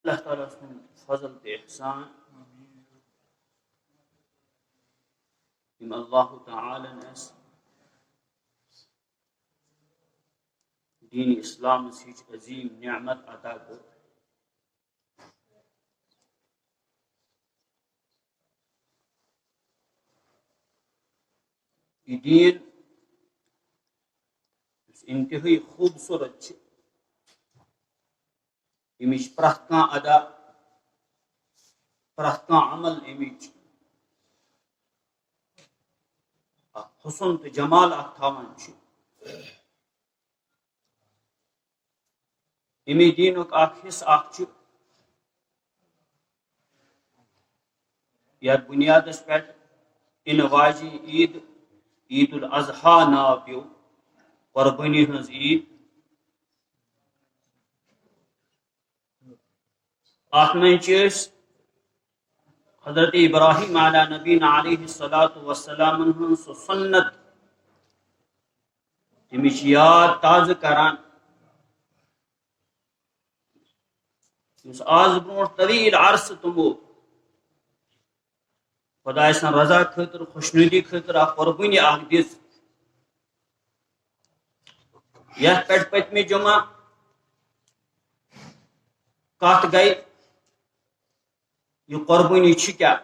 اللہ تعالیٰ سن فضل تو احسان یم اللہ تعالیٰ اس دین اسلام ہچ عظیم نعمت عطا کر یہ دین انتہائی خوبصورت امچ پرت کان ادا پرت کان عمل امچ حسن تو جمال تھاوان امی دینک حصہ یتھ بنیادس پہ ان واجی عید الاضحیٰ ناو پیو قربانی ہز عید ات مز حضرت ابراہیم علی نبینا علیہ الصلاۃ والسلام سو سنت تمچ یاد تازہ کران آز برو طویل عرصہ تمو خدا سن رضا خاطر خوشنودی خاطر اخ قربانی اخ دس یتھ پہ پتمہ جمعہ کت گئی یہ قربانی کیا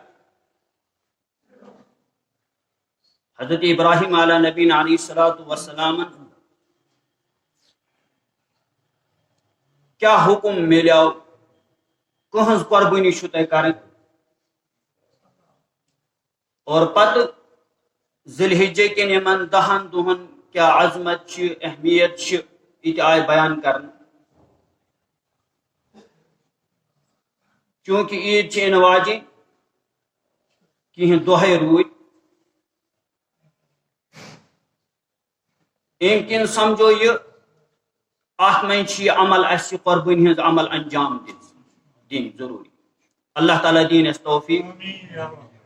حضرت ابراہیم علیہ نبینا علیہ الصلاۃ والسلام کیا حکم ملیو کہن قربانی تہ کریں اور پتہ ذوالحجہ کن یمن 10 دہن کیا عظمت اہمیت یہ آئے بیان کرنا چونکہ عید ان واجن کہین دہے روٗدۍ ام کن سمجھو یہ ات من یہ عمل اس قربانی ہز عمل انجام دین ضروری اللہ تعالیٰ دین اس توفیق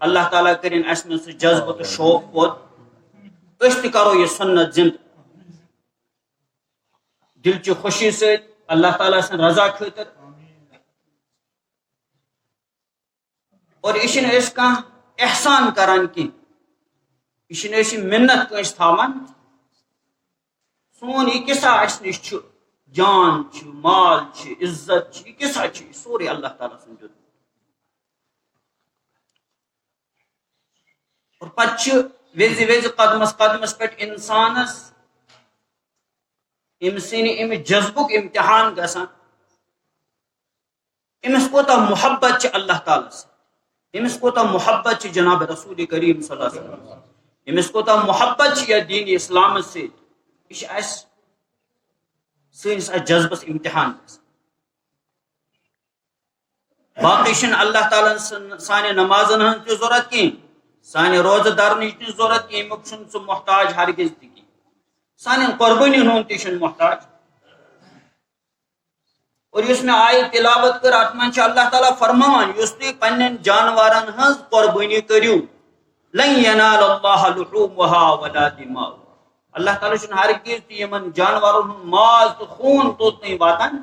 اللہ تعالیٰ کرن اس میں سہ جذبہ تو شوق پود اس تہ کرو یہ سنت زند دل چہ خوشی سے اللہ تعالیٰ سن رضا خاطر اور یہ اس کان احسان کران کی یہ منت کنس تھاوان سون یہ کسا اس نش جان مال عزت یہ کسا سورے اللہ تعالیٰ سن دیت اور پتہ وز وز قدمس قدمس پہ انسانس ام سن ام جذبک امتحان گسان امس کوتا محبت اللہ تعالیٰ سے امس کوتا محبت جناب رسول کریم صلی اللہ علیہ وسلم امس کوتا محبت یا دین اسلام سے یہ سنس جذبس امتحان باقی اللہ تعالیٰ سانے نمازن ہن تہ ضرورت کی سانے روزہ دارنچ تہ ضرورت کی امیک سہ محتاج ہرگز تہ کی سانے قربانی ہند تہ محتاج اور اس میں آئے تلاوت کر ات من اللہ تعالیٰ فرمان اس تھی پنن جانورن ہز قربانی کریو لن ینال اللہ لحومها ولا دماؤها اللہ تعالیٰ چھن ہرگز تہ یمن جانورن ہند ماز تو خون توت نہیں واتان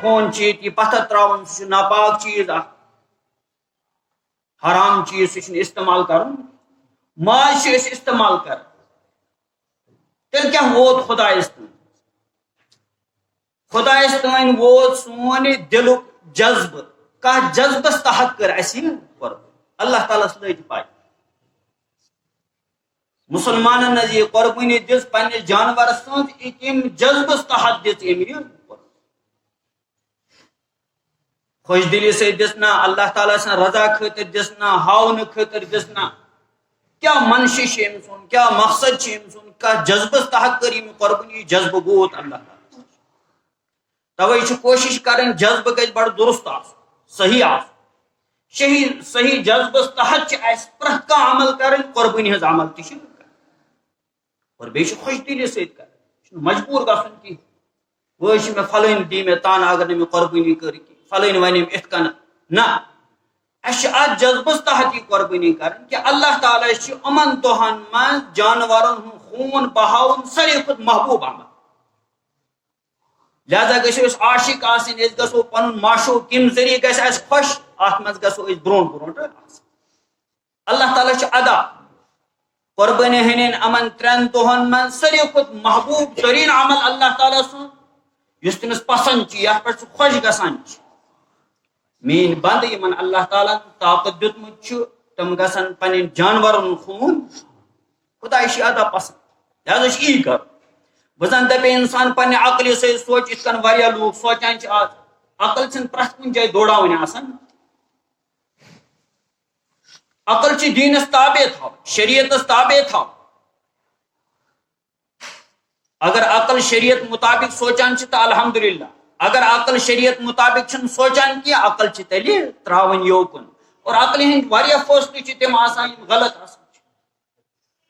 خون چیت یہ پتھر تراؤن سہ ناپاک چیز حرام چیز سہ استعمال کرن ماز استعمال کر تیل کیا ووت خدایس تین خدایس تین ووت سون دلک جذب کہ جذبس تحت کر اسی قربانی اللہ تعالیٰ لج پائی مسلمانن یہ قربانی دس پنس جانورس ام جذبس تحت دس ام خوش دلی سے دسنا اللہ تعالیٰ سن رضا خاطر دسنا ہاؤن خاطر دسنا کیا منشش ام سن کیا مقصد ام سن کیا جذبس تحت کر قربانی جذب گوت اللہ تعالیٰ توے کوشش کریں جذب گھس بڑ درست صحیح صحیح جذبس تحت پرت کھانا عمل کریں قربانی ہز عمل تہ اور بیش خوش دلی ست کر مجبور گھن کی وہ میں فلن دی میں تان اگر نہ قربانی کر فلن ونم ات کن نہ ات جذبس تحت یہ قربانی کریں کہ اللہ تعالیٰ امن دہن من جانورن ہند خون بہاؤن ساروی کھت محبوب عمل لہذا گژھو أسۍ عاشق آسٕنۍ، أسۍ گژھو پنُن معشوق کَمہِ ذٔریعہٕ گژھِ اَسہِ خۄش، اَتھ منٛز گژھو أسۍ برونٛٹھ برونٛٹھ آسٕنۍ. اللہ تعالیٰ چھُ ادا قۄربٲنی ہٕنٛدٮ۪ن یِمن 3 دۄہن منٛز ساروی کھۄتہٕ محبوٗب تریٖن عمل اللہ تعالیٰ سُنٛد یُس تٔمِس پسنٛد چھُ، یتھ پٮ۪ٹھ سُہ خۄش گژھان چھُ. میٲنۍ بنٛدٕ یِمن اللہ تعالیٰ ہن طاقت دیُتمُت چھُ تِم گژھن پنٕنۍ جانورن ہُنٛد خوٗن، خۄداے چھُ ادا پسنٛد، لہذا چھُ یی کرُن. بہٕ زن دپے اِنسان پننہِ عقلہِ سۭتۍ سونٛچ، یِتھ کٔنۍ واریاہ لوٗکھ سونٛچان چھِ آز. عقل چھنہٕ پرٛٮ۪تھ کُنہِ جایہِ دوران آسان. عقل چھِ دیٖنس تابع تھاوٕنۍ، شریعتس تابع تھاوٕنۍ. اگر عقل شریعت مطابق سونٛچان چھِ تہٕ الحمدللہ، اگر عقل شریعت مطابق چھنہٕ سونٛچان کینٛہہ، عقل چھِ تیٚلہِ ترٛاوٕنۍ یوکُن. اور عقلہِ ہٕنٛدۍ واریاہ فٲصلہٕ چھِ تِم آسان یِم غلط آسان چھِ.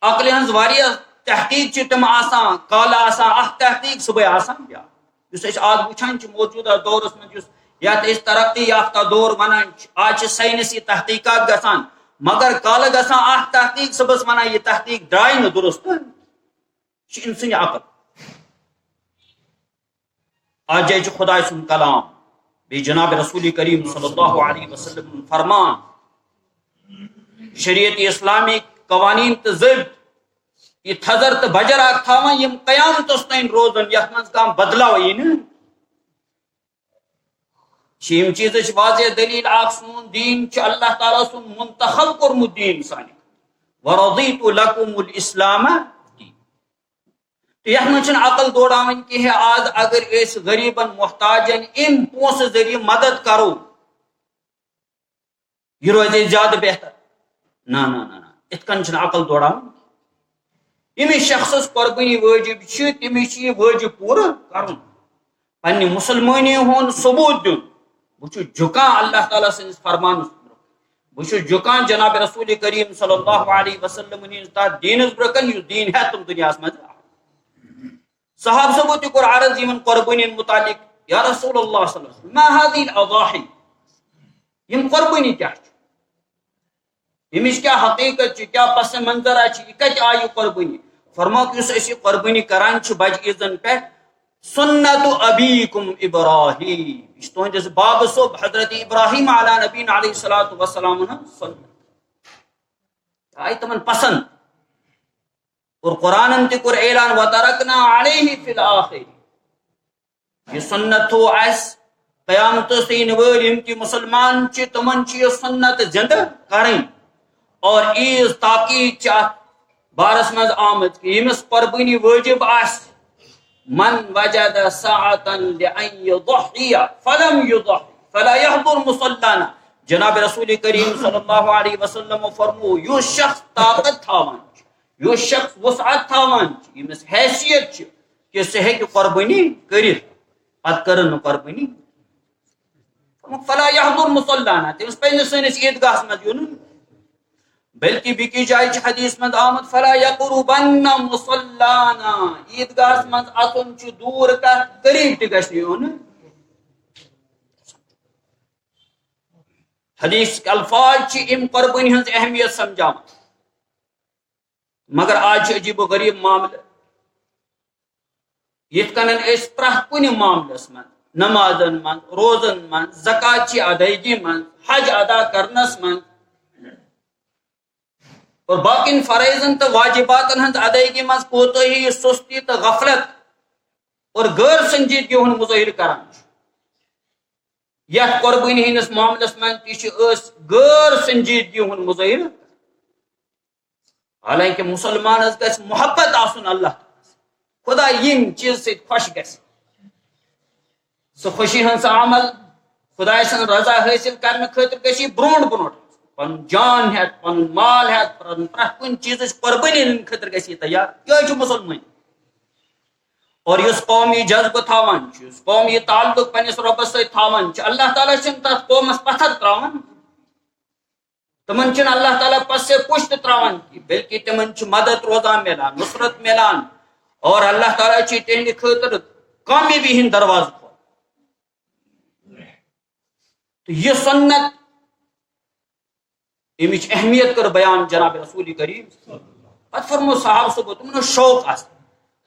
عقلہِ ہٕنٛز واریاہ تحقیق چھِ تِم آسان، کالہٕ آسان اکھ تحقیق، صبحٲے آسان بیاکھ. یُس أسۍ آز وٕچھان چھِ موجوٗدہ دورس منٛز، یُس یتھ أسۍ ترقی یافتہ دور ونان چھِ، آز چھِ ساینسی تحقیقات گژھان، مگر کالہٕ گژھان اکھ تحقیق، صبحس ونان یہِ تحقیق درٛاے نہٕ درست. یہِ چھِ أمۍ سٕنٛدِ عقل. آج جایہِ چھُ خۄداے سُنٛد کلام، بیٚیہِ جناب رسول کریم صلی اللہ علیہ وسلم ہُنٛد فرمان، شریعت اسلامِک قوانین تہٕ ضٲبطہٕ یہ تھزر تو بجر اکھ تھاوان یم قیامتس تین روزن، یتھ منٛز کانٛہہ بدلاو یی نہٕ. یم چیٖزٕچ واضح دلیٖل اکھ، سون دیٖن چھُ اللہ تعالیٰ سُنٛد منتخب کوٚرمُت دیٖن سانہِ، وَرَضِیتُ لَکُمُ الْإِسْلَامَ دیٖن. تہٕ یتھ منٛز چھنہٕ عقل دوڑاوٕنۍ کینٛہہ. آز اگر أسۍ غریٖبن محتاجن امہِ پونٛسہٕ ذٔریعہٕ مدد کرو، یہِ روزِ زیادٕ بہتر. نہ نہ نہ، یِتھ کٔنۍ چھنہٕ عقل دوڑاوٕنۍ. ییٚمِس شخصس قۄربٲنی واجب چھِ تٔمِس چھِ یہِ وٲجب پوٗرٕ کرُن، پننہِ مُسلمٲنی ہُنٛد ثبوٗت دیُن. بہٕ چھُس جُکان اللہ تعالیٰ سٕنٛدِس فرمانس برونٛہہ، بہٕ چھُس جُکان جناب رسول کریم صلی اللہ علیہ وسلم ہٕنٛدِس تتھ دیٖنس برونٛہہ کن یُس دیٖن ہیٚتھ تِم دُنیاہس منٛز. صحابہ صٲبو تہِ کوٚر عرض یِمن قۄربٲنین مُتعلق، یا رسول اللہ صلی اللہ علیہ وسلم ما هذه الاضاحی، یِم قۄربٲنی کیٛاہ چھِ، ییٚمِچ کیٛاہ حقیٖقت چھِ، کیٛاہ پس منظرا چھِ، یہِ کتہِ آیہِ قۄربٲنی. فرموکھ یُس أسۍ یہِ قۄربٲنی کران چھِ بجہِ عیٖزن پٮ۪ٹھ، سُنت ابیکم ابراہیم، یہِ چھِ تُہنٛدِس بابہٕ صٲب حضرت ابراہیم علیٰ نبینا علیہ الصلوۃ والسلام ہٕنٛز سنت. آیہِ تِمن پسنٛد. اور قرآنن تہِ کوٚر اعلان وترکنا علیہ فی الآخرین. یہِ سنت تھوٚو اَسہِ قیامتس یِنہٕ وٲلۍ یِم تہِ مُسلمان چھِ تِمن چھِ یہِ سنت زندٕ کرٕنۍ. اور عیٖز تاکیٖد چھِ اتھ بارس منٛز آمٕژ کہِ ییٚمِس قۄربٲنی وٲجب آسہِ، من وجد ساعة لأن يضحي فلم يضحي فلا يحضر مصلانا. جناب رسول کریم صلی اللہ علیہ وسلم فرمو، یُس شخص طاقت تھاوان چھُ، یُس شخص وسعت تھاوان چھُ، ییٚمِس حیثیت چھِ کہِ سُہ ہیٚکہِ قۄربٲنی کٔرِتھ، پتہٕ کٔرٕن نہٕ قۄربٲنی، فلا يحضر مصلانا، تٔمِس پزِ نہٕ سٲنِس عیٖدگاہس منٛز یُن. بلکہ بیٚکِس جایہِ چھِ حدیث منٛز آمُت فلا یقربن مصلانا، عیٖدگاہس منٛز اژُن چھُ دوٗر کتھ، قریٖب تہِ گژھِ نہٕ یُن. حدیث الفاظ چھِ امہِ قۄربٲنی ہٕنٛز اہمیت سمجھاوان. مگر آز چھُ عجیب و غریٖب معاملہٕ، یِتھ کٔنۍ أسۍ پرٛٮ۪تھ کُنہِ معاملس منٛز، نمازن منٛز، روزن منٛز، زکات چہِ ادٲیگی منٛز، حج ادا کرنس منٛز، اور باقین فرائضن تہٕ واجباتن ہٕنٛز ادٲیگی منٛز کوتٲہی، سُستی تہٕ غفلت اور غٲر سنجیدگی ہُنٛد مظٲہرٕ کران چھِ. یتھ قۄربٲنی ہٕنٛدِس معاملس منٛز تہِ چھِ أسۍ غٲر سنجیدگی ہُنٛد مظٲہرٕ. حالانکہِ مُسلمانس گژھِ محبت آسُن اللہ تعالیٰ، خدا ییٚمہِ چیٖزٕ سۭتۍ خۄش گژھِ، سُہ خوشی ہٕنٛز عمل خداے سٕنٛز رضا حٲصِل کرنہٕ خٲطرٕ گژھِ یہِ برونٛٹھ برونٛٹھ پنُن جان ہیٚتھ، پنُن مال ہیٚتھ، پرٛٮ۪تھ کُنہِ چیٖزٕچ قۄربٲنی ہٕنٛدِ خٲطرٕ گژھِ یہِ تیار. یِہوے چھُ مُسلمٲنی. اور یُس قوم یہِ جذبہٕ تھاوان چھُ، یُس قوم یہِ تعلق پننِس رۄبس سۭتۍ تھاوان چھُ، اللہ تعالیٰ چھُنہٕ تتھ قومس پتھر تراوان، تِمن چھُنہٕ اللہ تعالیٰ پس سے پُشت تراوان کینٛہہ، بلکہ تِمن چھُ مدد روزان مِلان، نصرت مِلان، اور اللہ تعالیٰ چھُ تِہنٛدِ خٲطرٕ کامیٲبی ہٕنٛدۍ دروازٕ کھولان. تہٕ یہِ سنت، امِچ اہمیت کٔر بیان جناب رسول کریم. پتہٕ فرمو صحابہ صٲبو، تِمن اوس شوق آسان،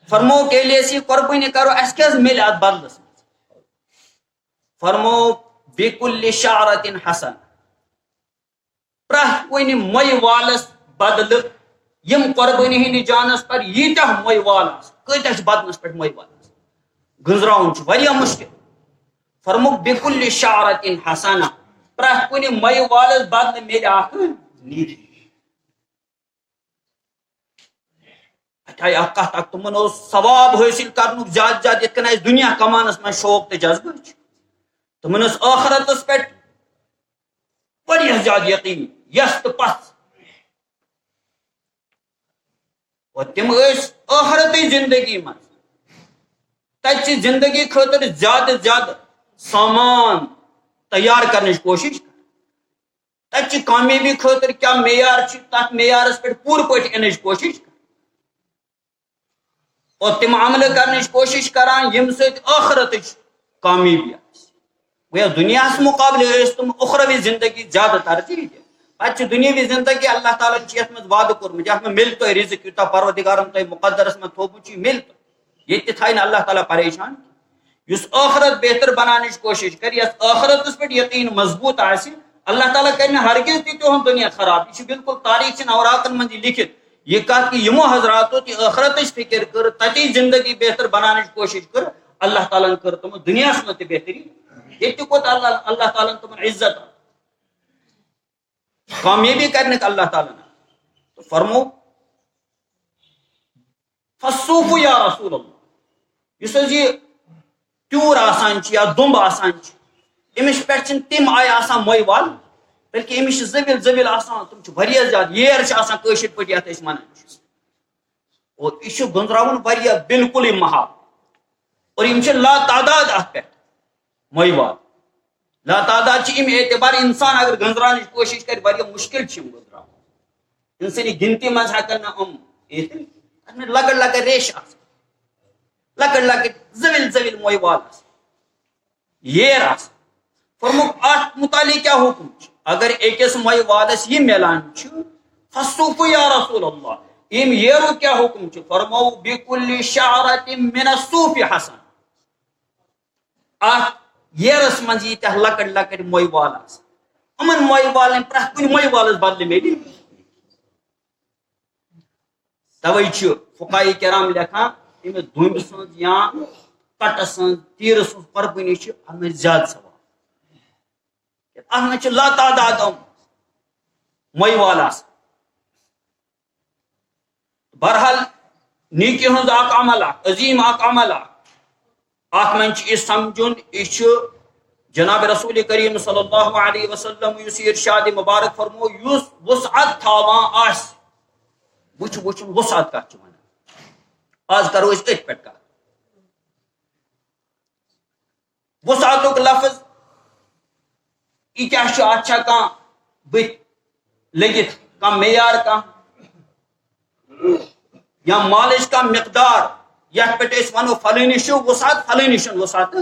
فرمو کہ ییٚلہِ أسۍ یہِ قۄربٲنی کرو اَسہِ کیٛاہ حظ مِلہِ اتھ بدلس منٛز. فرمو بِكُلِّ شَعْرَةٍ حَسَن، پرٛٮ۪تھ کُنہِ مۄیہِ والس بدلہٕ یم قۄربٲنی ہٕنٛدِس جانس پر ییٖتیاہ مۄیہِ وال آسن، کۭتیاہ چھِ بدنس پٮ۪ٹھ مۄیہِ وال آسان، گٔنزراوُن چھُ واریاہ مُشکِل. فرموُکھ بِكُلِّ شَعْرَةٍ حَسَنَہ، پرٛٮ۪تھ کُنہِ مۄیہِ والس بدلہٕ میلہِ اکھ نیٖری. اچھا اکھ کتھ اکھ، تمن اوس ثواب حٲصِل کرنُک زیادٕ زیادٕ یِتھ کٔنۍ اَسہِ دُنیا کمانس منٛز شوق تہٕ جذبہٕ چھُ، تمن ٲس ٲخرتس پٮ۪ٹھ واریاہ زیادٕ یقیٖن، یس تہٕ پژھ. اور تِم ٲسۍ ٲخرتٕچ زندگی منٛز تتچہِ زندگی خٲطرٕ زیادٕ زیادٕ سامان تیار کرنٕچ کوٗشش، تتچہِ کامیٲبی خٲطرٕ کیاہ معیار چھِ تتھ معیارس پٮ۪ٹھ پوٗرٕ پٲٹھۍ یِنٕچ کوٗشش، اور تِم عملہٕ کرنٕچ کوٗشش کران ییٚمہِ سۭتۍ ٲخرتٕچ کامیٲبی آسہِ. گویا دُنیاہس مُقابلہٕ ٲسۍ تِم اُخروی زندگی زیادٕ ترجیح دِوان. پتہٕ چھِ دُنیاوی زندگی اللہ تعالیٰ چھِ یتھ منٛز وعدٕ کوٚرمُت، یتھ منٛز مِلہِ تۄہہِ رِزق یوٗتاہ پروردِگارن تۄہہِ مُقدرس منٛز تھوٚومُت چھُ، مِلہِ تۄہہِ، ییٚتہِ تہِ تھایہِ نہٕ اللہ تعالیٰ پریشان. یُس ٲخرت بہتر بناونٕچ کوٗشش کرِ، یتھ ٲخرتس پٮ۪ٹھ یقیٖن مضبوٗط آسہِ، اللہ تعالیٰ کرِ نہٕ ہرگز تہِ تِہُنٛد دُنیا خراب. یہ چھُ بالکل تاریخ اوراقن منٛز یہ لِکھِتھ، یہ کتھ کہ یمو حضراتو تہِ ٲخرتٕچ فکر کٔر، تتی زندگی بہتر بناونٕچ کوٗشش کٔر، اللہ تعالیٰ ہن کٔر تِمو دُنیاہس منٛز تہِ بہتری، ییٚتہِ تہِ کوٚت اللہ تعالیٰ ہن تِمن عزت کامیٲبی کرنٕکۍ اللہ تعالیٰ ہن. فرمو فصوٗفُ یا رسول اللہ، یُس حظ یہ تیوٗر آسان چھُ یا دُمب آسان چھُ، أمِس پٮ۪ٹھ چھِنہٕ تِم آیہِ آسان مۄیہِ وال، بلکہ أمِس چھِ زٔوِل زٔوِل آسان، تِم چھِ واریاہ زیادٕ ییر چھِ آسان کٲشِر پٲٹھۍ یتھ أسۍ ونان چھِ، اور یہِ چھُ گٔنزراوُن واریاہ بالکُلٕے محال، اور یِم چھِ لاتعداد اتھ پٮ۪ٹھ مۄیہِ وال، لاتعداد چھِ اَمہِ اعتبار اِنسان اگر گٔنزراونٕچ کوٗشش کرِ واریاہ مُشکِل چھِ یِم گٔنزراوٕنۍ، اِنسٲنی گنتی منٛز ہٮ۪کن نہٕ یِم یِتھ. اتھ منٛز لۄکٕٹۍ لۄکٕٹۍ ریشہٕ آسان، لۄکٕٹۍ لۄکٕٹۍ زٔوِل زٔوِل مۄیہِ وال آسان، ییر آسان. فرموُکھ اتھ متعلق کیاہ حُکم چھُ، اگر أکِس مۄیہِ والس یہِ میلان چھُ، فصوٗفُ یا رسول اللہ، أمۍ ییرُک کیاہ حُکم چھُ. فرمو بِكُلِّ شَعْرَةٍ مِنَ الصوٗفِ حَسَن، اتھ ییرس منٛز ییٖتیاہ لۄکٕٹۍ لۄکٕٹۍ مۄیہِ وال آسان، یِمن مۄیہِ والن پرٛٮ۪تھ کُنہِ مۄیہِ والس بدلہٕ میلہِ. توے چھُ فقہاء کرام لیکھان أمِس دُمبہِ سٕنٛز یا کٹہٕ سٕنٛز تیٖرٕ سٕنٛز قۄربٲنی چھِ اتھ منٛز زیادٕ ثواب، اتھ منٛز چھِ لاتعداد یِم مۄیہِ وال آسان. بہرحال نیکی ہُنٛد اکھ عمل اکھ عظیٖم اکھ عمل اتھ منٛز چھُ یہِ سمجھُن، یہِ چھُ جناب رسول کریم صلی اللہ علیہ وسلم یُس یہِ ارشاد مبارک فرمو، یُس وسعت تھاوان آسہِ، وٕچھُن وسعت کتھ چھِ ونان. آز کرو أسۍ أتھۍ پٮ۪ٹھ کتھ. وسعتُک لفظ یہِ کیاہ چھُ، اتھ چھا کانٛہہ بٕتھِ لٔگِتھ کانٛہہ معیار، کانٛہہ یا مالٕچ کانٛہہ مقدار یتھ پٮ۪ٹھ أسۍ ونو فلٲنِس چھُ وسعت فلٲنِس چھُنہٕ وسعت؟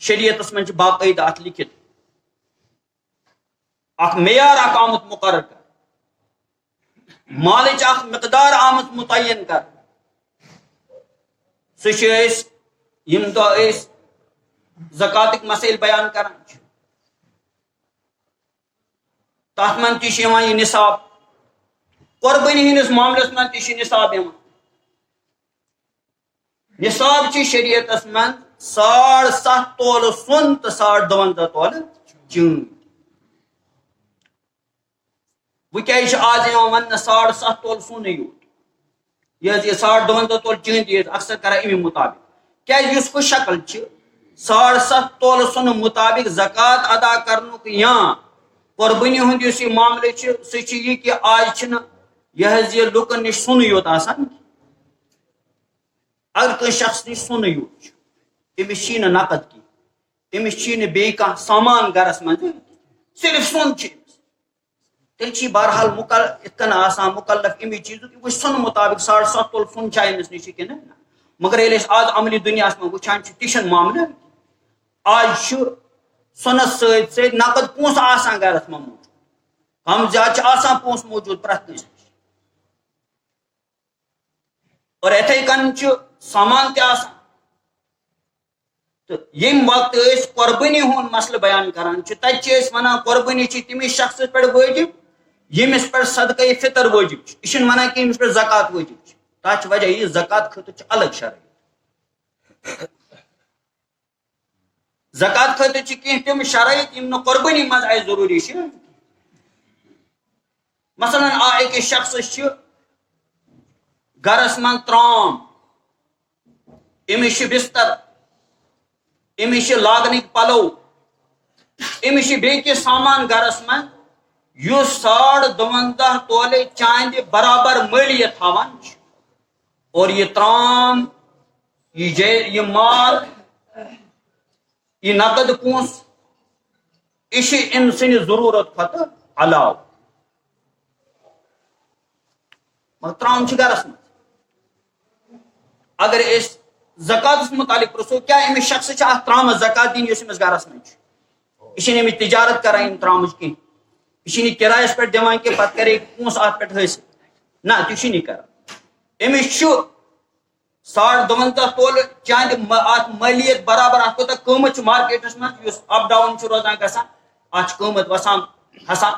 شریعتس منٛز چھِ باقٲعدٕ اتھ لیکھِتھ اکھ معیار اکھ آمُت مقرر کر، مالٕچ اکھ مقدار آمٕژ متعین کر. سُہ چھِ أسۍ ییٚمہِ دۄہ أسۍ زکاتٕکۍ مسائل بیان کران چھِ، تتھ منٛز تہِ چھِ یِوان یہِ نصاب، قۄربٲنی ہٕنٛدِس معاملس منٛز تہِ چھِ نصاب یِوان. نصاب چھِ شریعتس منٛز 7.5 تولہٕ سۄن تہٕ 52 تولہٕ چٲنٛدۍ. وۄنۍ کیازِ چھِ آز یِوان وننہٕ 7.5 تولہٕ سۄنٕے یوت، یہِ حظ یہِ 52 تولہٕ چٲنٛدی حظ اکثر کران امی مطابق، کیازِ یُس ہُہ شکل چھِ 7.5 تولہٕ سۄنہٕ مطابق زکات ادا کرنُک یا قۄربٲنی ہُنٛد یُس یہِ معاملہٕ چھُ، سُہ چھُ یہِ کہِ آز چھِنہٕ یہِ حظ یہِ لُکن نِش سۄنٕے یوت آسان. اگر کٲنٛسہِ شخص نِش سۄنٕے یوت چھُ، أمِس چھی نہٕ نقد کینٛہہ، أمِس چھی نہٕ بیٚیہِ کانٛہہ سامان گرس منٛز، صرف سۄن چھُ أمِس، تیٚلہِ چھِ بہرحال یِتھ کٔنۍ آسان مُکلف امی چیٖزُک، یہِ وٕچھِ سۄنہٕ مُطابق 7.5 تولہٕ سۄن چھا أمِس نِش کِنہٕ نہ. مگر ییٚلہِ أسۍ آز عملی دُنیاہس منٛز وٕچھان چھِ، تہِ چھُنہٕ معاملہٕ. آز چھُ سۄنس سۭتۍ سۭتۍ نقد پونٛسہٕ آسان گرس منٛز موٗجوٗد، کم زیادٕ چھِ آسان پونٛسہٕ موٗجوٗد پرٛٮ۪تھ کٲنٛسہِ نِش، اور یِتھٕے کٔنۍ چھُ سامان تہِ آسان. تو یم وقت قربانی ہند مسئلہ بیان کران تتہ ونان قربانی تمس شخص پہ واجب یمس پہ صدقہ فطر واجب یہ ونان کہ یمس پہ زکات واجب تک وجہ یہ زکات خاطر الگ شرائط زکات خاطر کی تم شرائط یم قربانی مز آئے ضروری مثلا أکس شخص گرس من ترام امس بستر امس لاگنک پلو امس بیٚیہِ سامان گرس من یُس 52 تولے چاندِ برابر مٲلیت تھاوان اور یہ ترام یہ مال یہ نقد پونس یہ ام سن ضرورت کھت علاوہ مگر ترام گرس من اگر اس زکات متعلق پرسو کیا امس شخص ترام زکات دین اس گرس من یہ تجارت کران ترام کی یہ کرایس پہ دان کہ پتہ کرے پونس ات پہ حاصل نہ تہ کران امس 52 تولہ چاند ات مالیت برابر ات کوتہ قیمت مارکیٹس من اپ ڈاؤن روزان گژھان ات قیمت وسان کھسان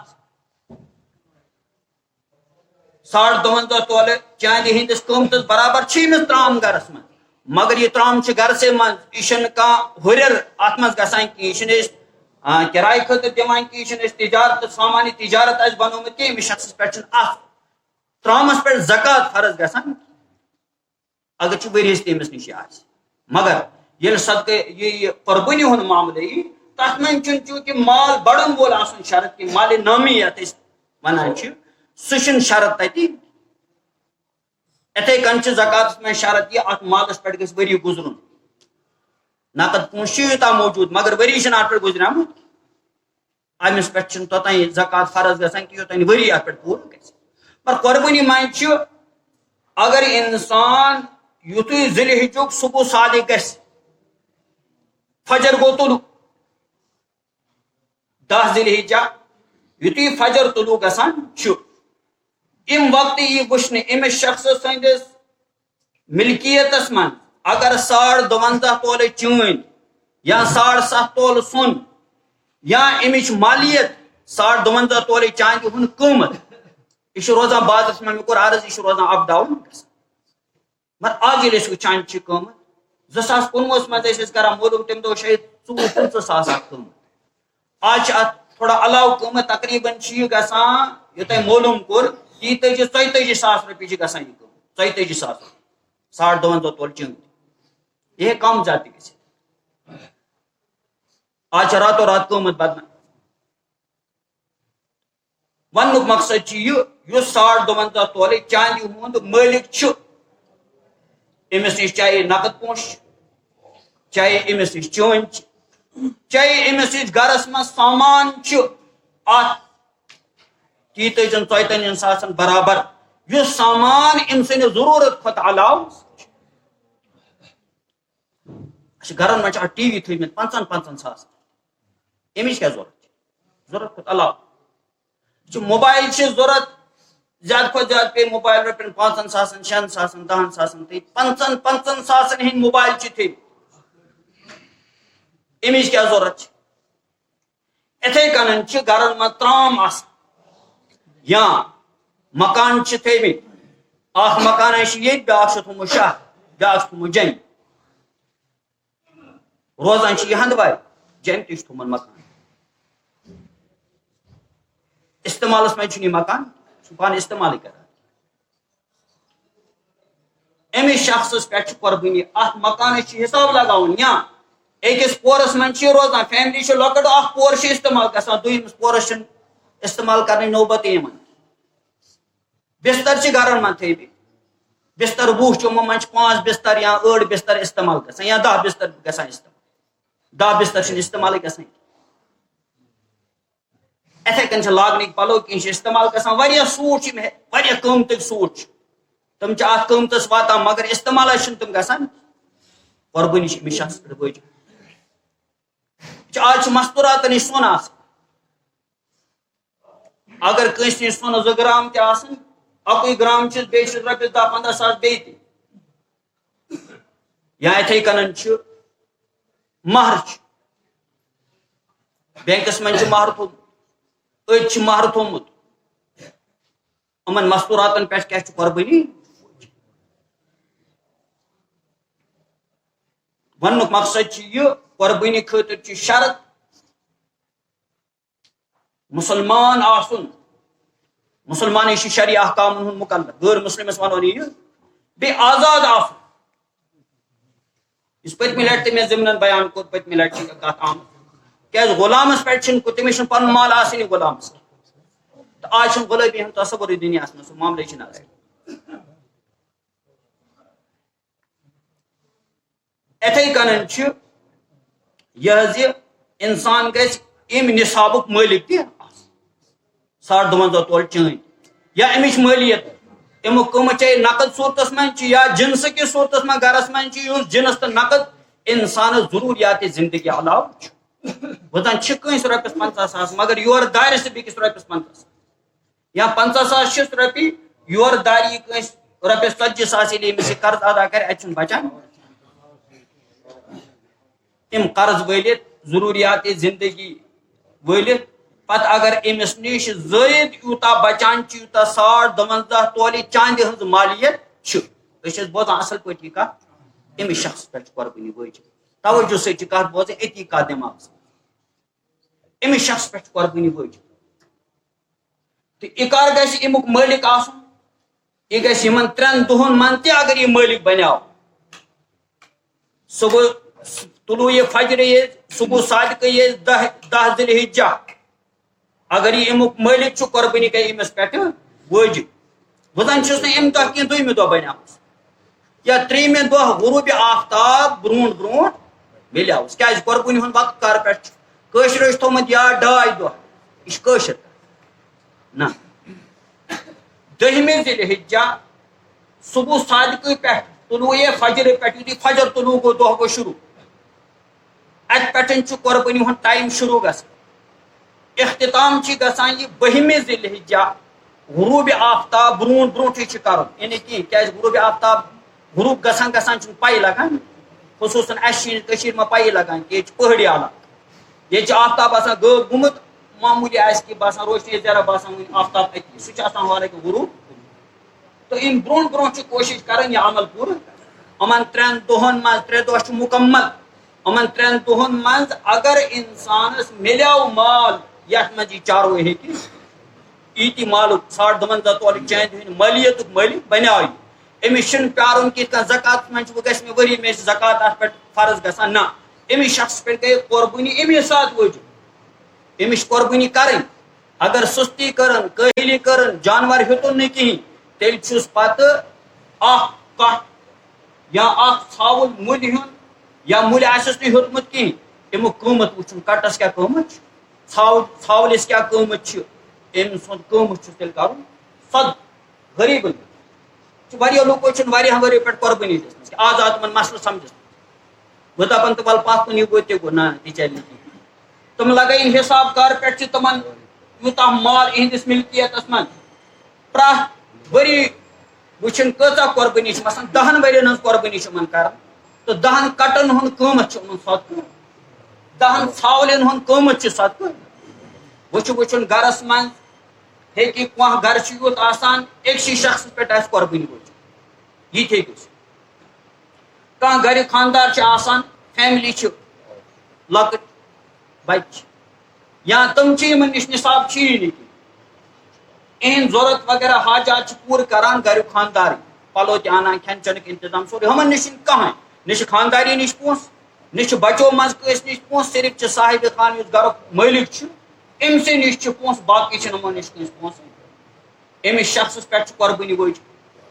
52 تولہ چاندِ ہندس قیمتس برابر امس ترام گرس من مگر یہ ترام گرسے من یہ ہرر ات مز گژھان کی یہ کرایہ خاطر دان کی یہ تجارت سامان تجارت بنومت کی امس شخص پہ ترامس پہ زکات فرض گژھان اگر ورس تمس نش مگر یل صدقہ یہ قربانی ہند معاملہ یہ تر من چونکہ مال بڑن وول آسن شرط کہ مال نامی یت ونان سہ شرط تتہ اتھے کن زکات میں شرط یہ ات مالس پہ گھس وری گزرن نقد پونس یوتہ موجود مگر وری ات پہ گزریمت امس پہ توتان زکات فرض گژھان کہ یوتان وری ات پہ پور گژھِ پر قربانی من اگر انسان یتھے ذی الحجک صبح صادق گژھِ فجر گو طلوع 10 ذی الحجہ یتھے فجر طلوع گژھان ام وقت یہ وچھنے امس شخص سندس ملکیتس من اگر 52 تولہ چین یا 7.5 تولہ سون یا امچ مالیت 52 تولہ چاندِ ہند قیمت یہ روزان بازرس من کور عرض یہ روزان اپ ڈاؤن مگر آج یل وچان قیمت 2019 مز کران معلوم تم دہ شاید 24 ساس قیمت آج ات تھوڑا علاوہ قیمت تقریباً یہ گژھان یہ تہ معلوم کور 43 ساس رۄپیہِ چھِ گژھان یہ قیمت 43 ساس 52 تولہ چین یہ کم زیادہ گژھِ آج راتوں رات قیمت بدلان ونک مقصد یہ 52 تولہ چاندِ ہند مالک امس نش چاہے نقد پونس چاہے امس نش چین چاہے امس نش گرس من سامان ات 43 ساسن برابر یہ سامان ام سن ضرورت کھت علاوہ گرن من ٹی وی تھمت 55 ساس امچ کیا ضرورت کھت علاوہ موبائل ضرورت زیادہ کھت زیادہ پے موبائل رٹن 5 ساسن 6 ساسن 10 ساسن 55 ساسن ہند موبائل تھے امچ کیا ضرورت اتھے کن گرن من ترام یا مکان تھمت اخ مکان یہ بیاکھ تھومت شاہ بیاکھ تھومت جم روزان یہ ہندوار جم تہ تھومت مکان استعمالس من مکان پان استعمال کران امس شخص پہ قربانی ات مکان حساب لگاؤن یا اکس پورس من روزان فیملی لکٹ اخ پور استعمال گژھان دویمس پورس استعمال کرنے نوبت یمن بستر گرن من تھمت بستر 20 تمو من 5 بستر یا 8 بستر استعمال گژھان یا 10 بستر گژھان استعمال 10 بستر استعمال گژھان اتھے کن لاگنک پلو کی استعمال گژھان واریاہ سوٹ واریاہ قیمتک سوٹ تم ات قیمتس واتان مگر استعمال تم گژھان قربانی امس شخص پہ واجب آج مستوراتن نش سون اگر کنس نش سون 2 گرام تہ آسن 1 گرام بیس رۄپیس 10-15 ساس بیٚیہِ تہِ یا اتھے کن مہر بینکس من مہر تھومت أڑۍ مہر تھومت یِمن مستوراتن پٮ۪ٹھ کیٛاہ چھُ قۄربٲنی وننُک مقصد چھُ یہِ قۄربٲنی خٲطرٕ چھُ شرط مسلمان آسُن مسلمانٕے چھُ شرعی احکامن ہُنٛد مُکلف غٲر مسلمس ونو نہٕ یہِ بیٚیہِ آزاد آسُن یُس پٔتمہِ لٹہِ تہِ مےٚ ضمنن بیان کوٚر پٔتمہِ لٹہِ چھِ کتھ آمٕژ کیٛازِ غلامس پٮ۪ٹھ چھُنہٕ تٔمِس چھُنہٕ پنُن مال آسٲنی غلامس تہٕ آز چھُنہٕ غلٲمی ہُنٛد تصورٕے دُنیاہس منٛز سُہ معاملے چھُنہٕ آز اِتھے کٔنن چھُ یہِ حظ یہِ انسان گژھِ امہِ نصابُک مٲلِک تہِ آسُن 52 تولہٕ چٲنۍ یا امِچ مٲلیت امیُک قۭمت چاہے نقد صوٗرتس منٛز چھُ یا جنسہٕ کِس صوٗرتس منٛز گرس منٛز چھُ یُس جنس تہٕ نقد انسانس ضروٗریاتِ زندگی علاوٕ چھُ وۄنۍ زن چھِ کٲنٛسہِ رۄپیس 50,000 مگر یورٕ دارِ سُہ بیٚکِس رۄپیس 50 یا 50,000 چھِس رۄپیہِ یورٕ دارِ یہِ کٲنٛسہِ رۄپیس 40,000 ییٚلہِ أمِس یہِ قرض ادا کرِ اَتہِ چھُنہٕ بچان تِم قرض وٲلِتھ ضروٗریاتِ زندگی وٲلِتھ پتہٕ اگر أمِس نِش زٲیِد یوٗتاہ بچان چھُ یوٗتاہ 52 تولہِ چاندِ ہٕنٛز مالیت چھِ أسۍ چھِ بوزان اصل پٲٹھۍ یہِ کتھ أمِس شخص پٮ۪ٹھ چھِ قۄربٲنی وٲجِب توجہ سۭتۍ چھِ کتھ بوزٕنۍ أتی کتھ دٮ۪ماغس أمِس شخص پٮ۪ٹھ چھِ قۄربٲنی وٲجِب تہٕ یہِ کر گژھِ امیُک مٲلِک آسُن یہِ گژھِ یِمن 3 دۄہن منٛز تہِ اگر یہِ مٲلِک بنیو صبح طلوع فجر ییٚلہِ صبح صادقہٕ ییٚلہِ 10 ذی الحجہ اگر یہِ امیُک مٲلِک چھُ قۄربٲنی گٔے أمِس پٮ۪ٹھ وٲجِب وۄنۍ زن چھُس نہٕ امہِ دۄہ کینٛہہ دوٚیمہِ دۄہ بنیمٕژ یا 3مہِ دۄہ غروٗبِ آفتاب برونٛٹھ برونٛٹھ مِلیوُس کیٛازِ قۄربٲنی ہُنٛد وقت کر پٮ۪ٹھ چھُ کٲشرو چھُ تھوٚومُت یا 2 دۄہ یہِ چھِ کٲشِر نہ 10مہِ ذی الحجہ صبح صادقہٕ پٮ۪ٹھ طلوع فجر پٮ۪ٹھ یُتھُے فجر طلوع گوٚو دۄہ گوٚو شروٗع اتہِ پٮ۪ٹھ چھُ قۄربٲنی ہُنٛد ٹایم شروٗع گژھان اختتام چھِ گژھان یہِ 12مہِ ذی الحجہ غروٗبِ آفتاب برونٛٹھ برونٛٹھٕے چھُ کرُن یہِ نہٕ کینٛہہ کیٛازِ غروٗبِ آفتاب غروٗب گژھان گژھان چھُنہٕ پَیی لگان خصوٗصن اَسہِ چھِ کٔشیٖرِ منٛز پَیی لگان کہِ ییٚتہِ چھُ پہٲڑی علاقہٕ ییٚتہِ چھُ آفتاب آسان غٲب گوٚمُت معموٗلی آسہِ کہِ باسان روشنی ذرا باسان وُنہِ آفتاب أتی سُہ چھُ آسان حالانکہِ غروٗب تہٕ اَمہِ برونٛٹھ برونٛٹھ چھِ کوٗشِش کرٕنۍ یہِ عمل پوٗرٕ یِمن 3 دۄہن منٛز 3 دۄہ چھُ مُکمل یِمن 3 دۄہن منٛز اگر انسانس مِلیو مال یتھ منٛز یہِ چاروٲے ہیٚکہِ ییٖتہِ مالُک 52 تولہٕ چاندِ ہٕنٛدِ مٲلیتُک مٲلِک بنیو یہِ أمِس چھُنہٕ پیارُن کِتھ کٔنۍ زکاتس منٛز چھُ وۄنۍ گژھِ مےٚ ؤری مےٚ چھِ زکات اتھ پٮ۪ٹھ فرض گژھان نہ أمِس شخصس پٮ۪ٹھ گٔے قۄربٲنی امی ساتہٕ وٲجِب أمِس چھِ قۄربٲنی کرٕنۍ اگر سُستی کٔرٕن کٲہلی کٔرٕن جانور ہیوٚتُن نہٕ کِہینۍ تیٚلہِ چھُس پتہٕ اکھ کٹھ یا اکھ ژھاوُل مُلہِ ہُنٛد یا مُلہِ آسٮ۪س نہٕ ہیوٚتمُت کِہینۍ امیُک قۭمت وٕچھُن کٹس کیٛاہ قۭمت چھُ ژھاوٕلِس کیٛاہ قۭمت چھُ أمۍ سُنٛد قۭمت چھُ تیٚلہِ کرُن صدقہٕ غریٖبن چھُ واریاہ لُکو چھِنہٕ واریاہن ؤرۍین پٮ۪ٹھ قۄربٲنی دِژمٕژ آز آو تِمن مسلہٕ سمجھس وۄنۍ دپان تہٕ وَلہٕ پتھ کُن یہِ گوٚو تہِ گوٚو نہ تہِ چلہِ نہٕ کِہینۍ تِم لگٲیِن حِساب کر پٮ۪ٹھ چھِ تِمن یوٗتاہ مال یِہنٛدِس مِلکِیتس منٛز پرٛٮ۪تھ ؤری وٕچھِن کۭژاہ قۄربٲنی چھِ مثلاً 10 ؤرین ہٕنٛز قۄربٲنی چھِ یِمن کران تہٕ 10 کٹن ہُنٛد قۭمت چھُ یِمن صدقہٕ 10 ژھاولٮ۪ن ہُنٛد قۭمت چھُ صدقہٕ وۄنۍ چھُ وٕچھُن گرس منٛز ہیٚکہِ کانٛہہ گرٕ چھُ یُتھ آسان أکسٕے شخصس پٮ۪ٹھ آسہِ قۄربٲنی وٲجِب یہِ تہِ ہیٚکہِ گٔژھِتھ کانٛہہ گرِ خانٛدار چھُ آسان فیملی چھِ لۄکٕٹۍ بچہِ چھِ یا تِم چھِ یِمن نِش نِصاب چھُیی نہٕ کینٛہہ اِہِنٛدۍ ضوٚرتھ وغیرہ حاجات چھِ پوٗرٕ کران گریُک خانٛدارٕے پلو تہِ انان کھٮ۪ن چٮ۪نُک انتظام سورُے ہُمن نِش چھُنہٕ کٕہٕنۍ نہ چھِ خانٛداری نِش پونٛسہٕ نہ چھِ بچو منٛز کٲنٛسہِ نِش پونٛسہٕ صرف چھِ صاحبِ خان یُس گرُک مٲلِک چھُ أمۍ سٕے نِش چھِ پونٛسہٕ باقٕے چھِنہٕ یِمو نِش کٲنٛسہِ پونٛسہٕ أمِس شخصس پٮ۪ٹھ چھُ قۄربٲنی وٲجِب